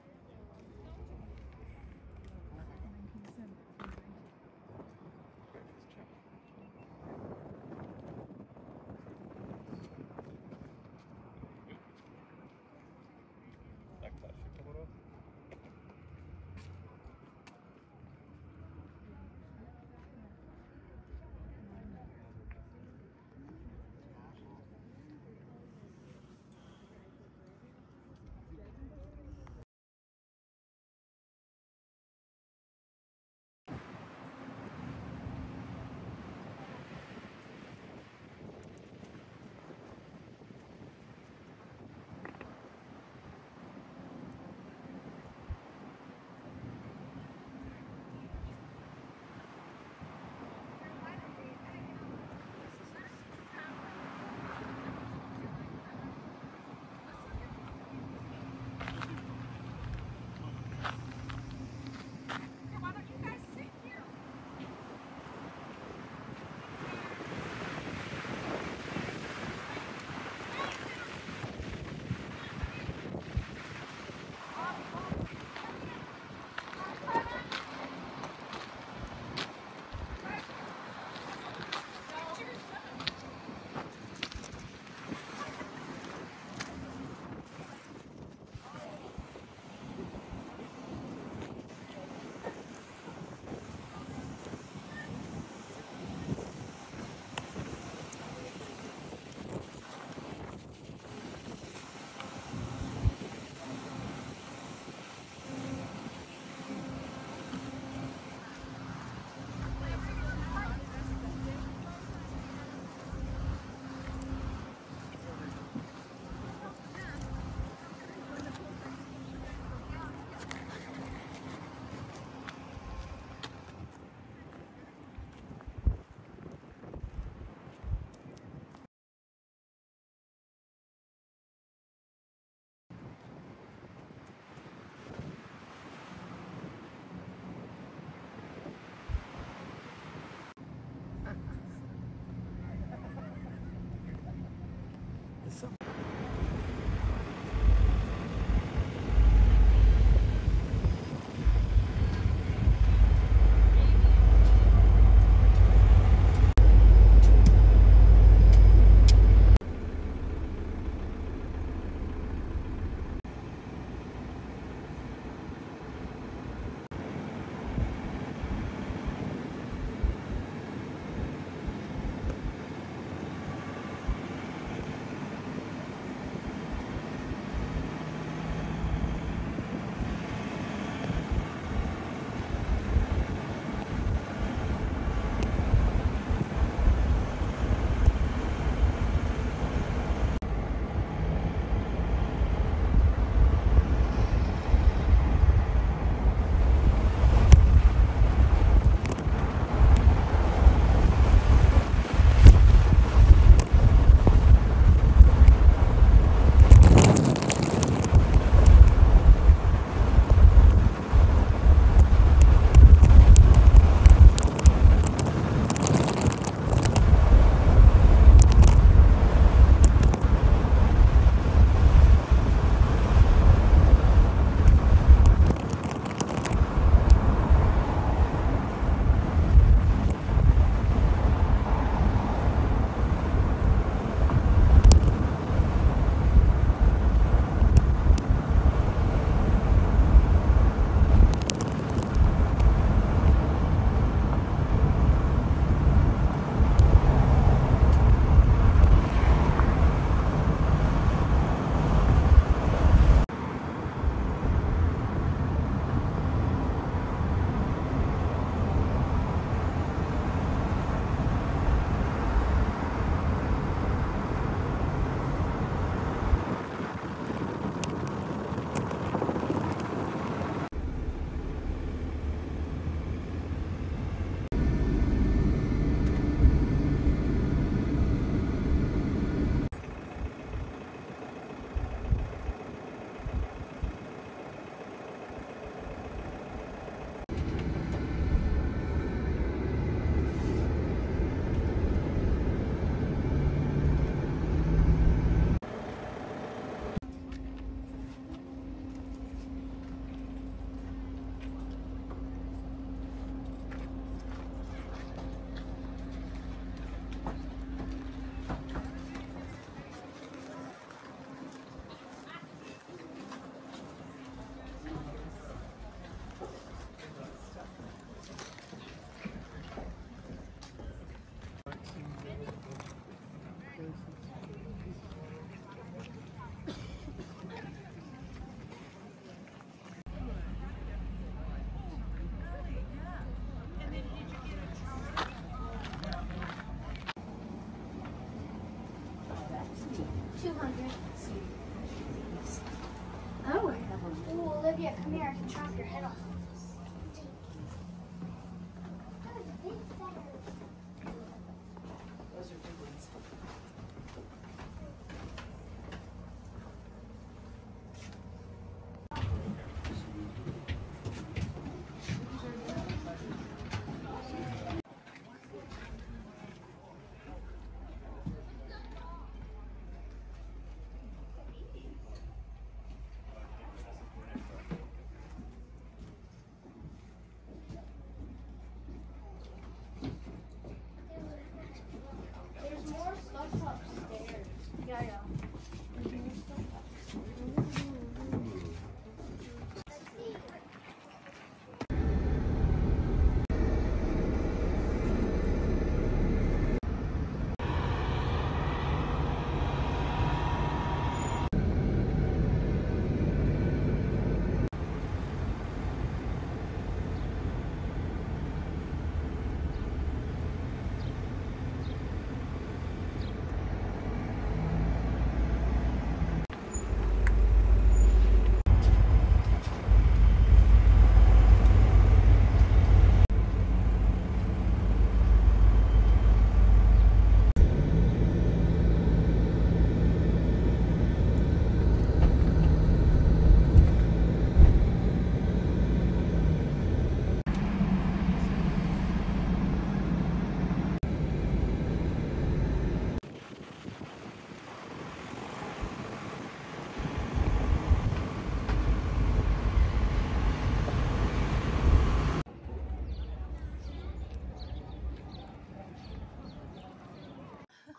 There's more stuff upstairs. Yeah, yeah.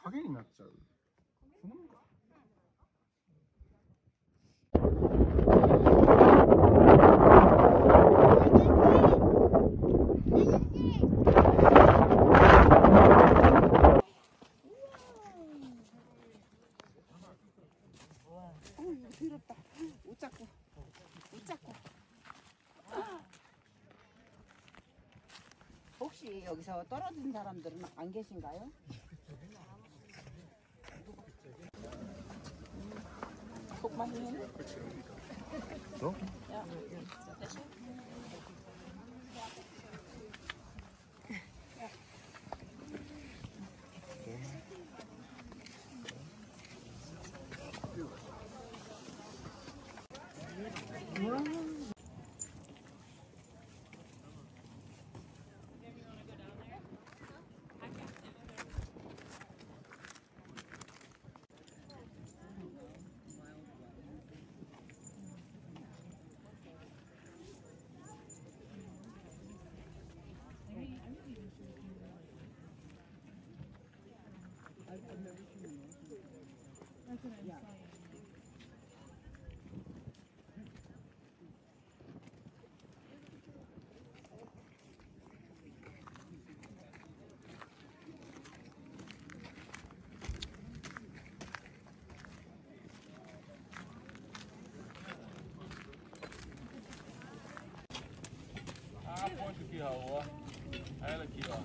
가게인 낫지 않아? 더럽다. 옷 잡고. 옷 잡고. 혹시 여기서 떨어진 사람들은 안 계신가요? Guck mal hier hin. So? Ja. 포인트 귀여워. 아이라 귀여워.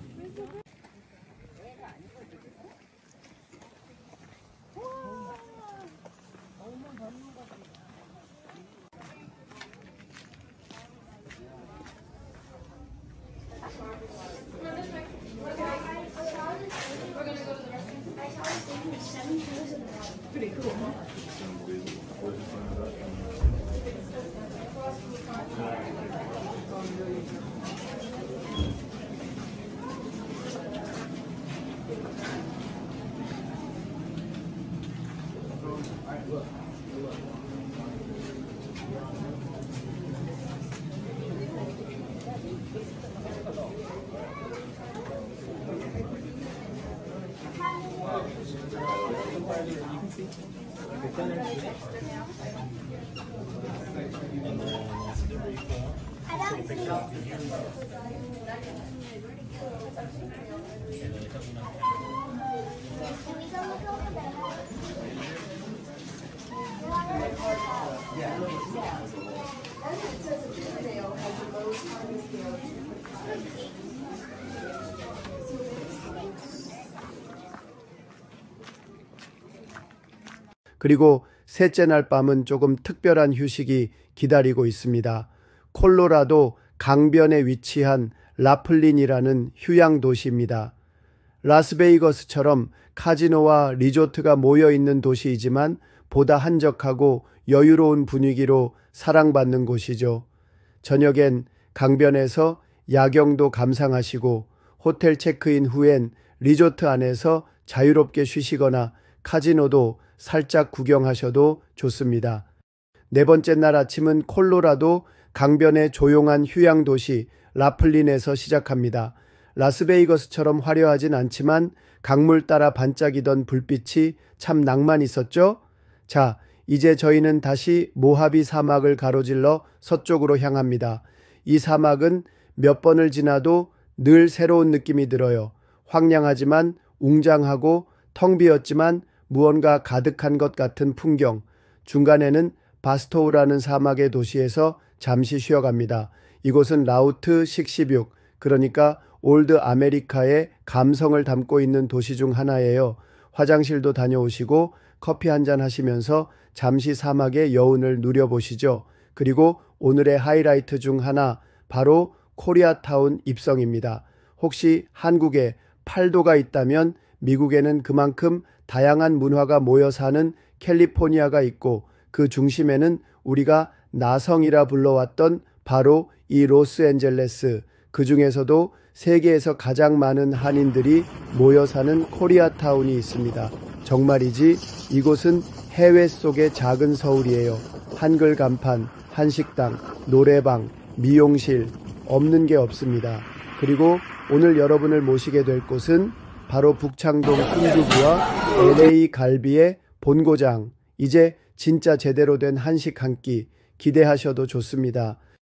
그리고 셋째 날 밤은 조금 특별한 휴식이 기다리고 있습니다. 콜로라도 강변에 위치한 라플린이라는 휴양 도시입니다. 라스베이거스처럼 카지노와 리조트가 모여 있는 도시이지만 보다 한적하고 여유로운 분위기로 사랑받는 곳이죠. 저녁엔 강변에서 야경도 감상하시고 호텔 체크인 후엔 리조트 안에서 자유롭게 쉬시거나 카지노도 살짝 구경하셔도 좋습니다. 네 번째 날 아침은 콜로라도 강변의 조용한 휴양 도시 라플린에서 시작합니다. 라스베이거스처럼 화려하진 않지만 강물 따라 반짝이던 불빛이 참 낭만 있었죠? 자, 이제 저희는 다시 모하비 사막을 가로질러 서쪽으로 향합니다. 이 사막은 몇 번을 지나도 늘 새로운 느낌이 들어요. 황량하지만 웅장하고 텅 비었지만 무언가 가득한 것 같은 풍경. 중간에는 바스토우라는 사막의 도시에서 잠시 쉬어갑니다. 이곳은 라우트 66, 그러니까 올드 아메리카의 감성을 담고 있는 도시 중 하나예요. 화장실도 다녀오시고 커피 한잔 하시면서 잠시 사막의 여운을 누려보시죠. 그리고 오늘의 하이라이트 중 하나, 바로 코리아타운 입성입니다. 혹시 한국에 팔도가 있다면 미국에는 그만큼 다양한 문화가 모여 사는 캘리포니아가 있고 그 중심에는 우리가 나성이라 불러왔던 바로 이 로스앤젤레스, 그 중에서도 세계에서 가장 많은 한인들이 모여 사는 코리아타운이 있습니다. 정말이지 이곳은 해외 속의 작은 서울이에요. 한글 간판, 한식당, 노래방, 미용실, 없는 게 없습니다. 그리고 오늘 여러분을 모시게 될 곳은 바로 북창동 순두부와 LA 갈비의 본고장. 이제 진짜 제대로 된 한식 한 끼 기대하셔도 좋습니다.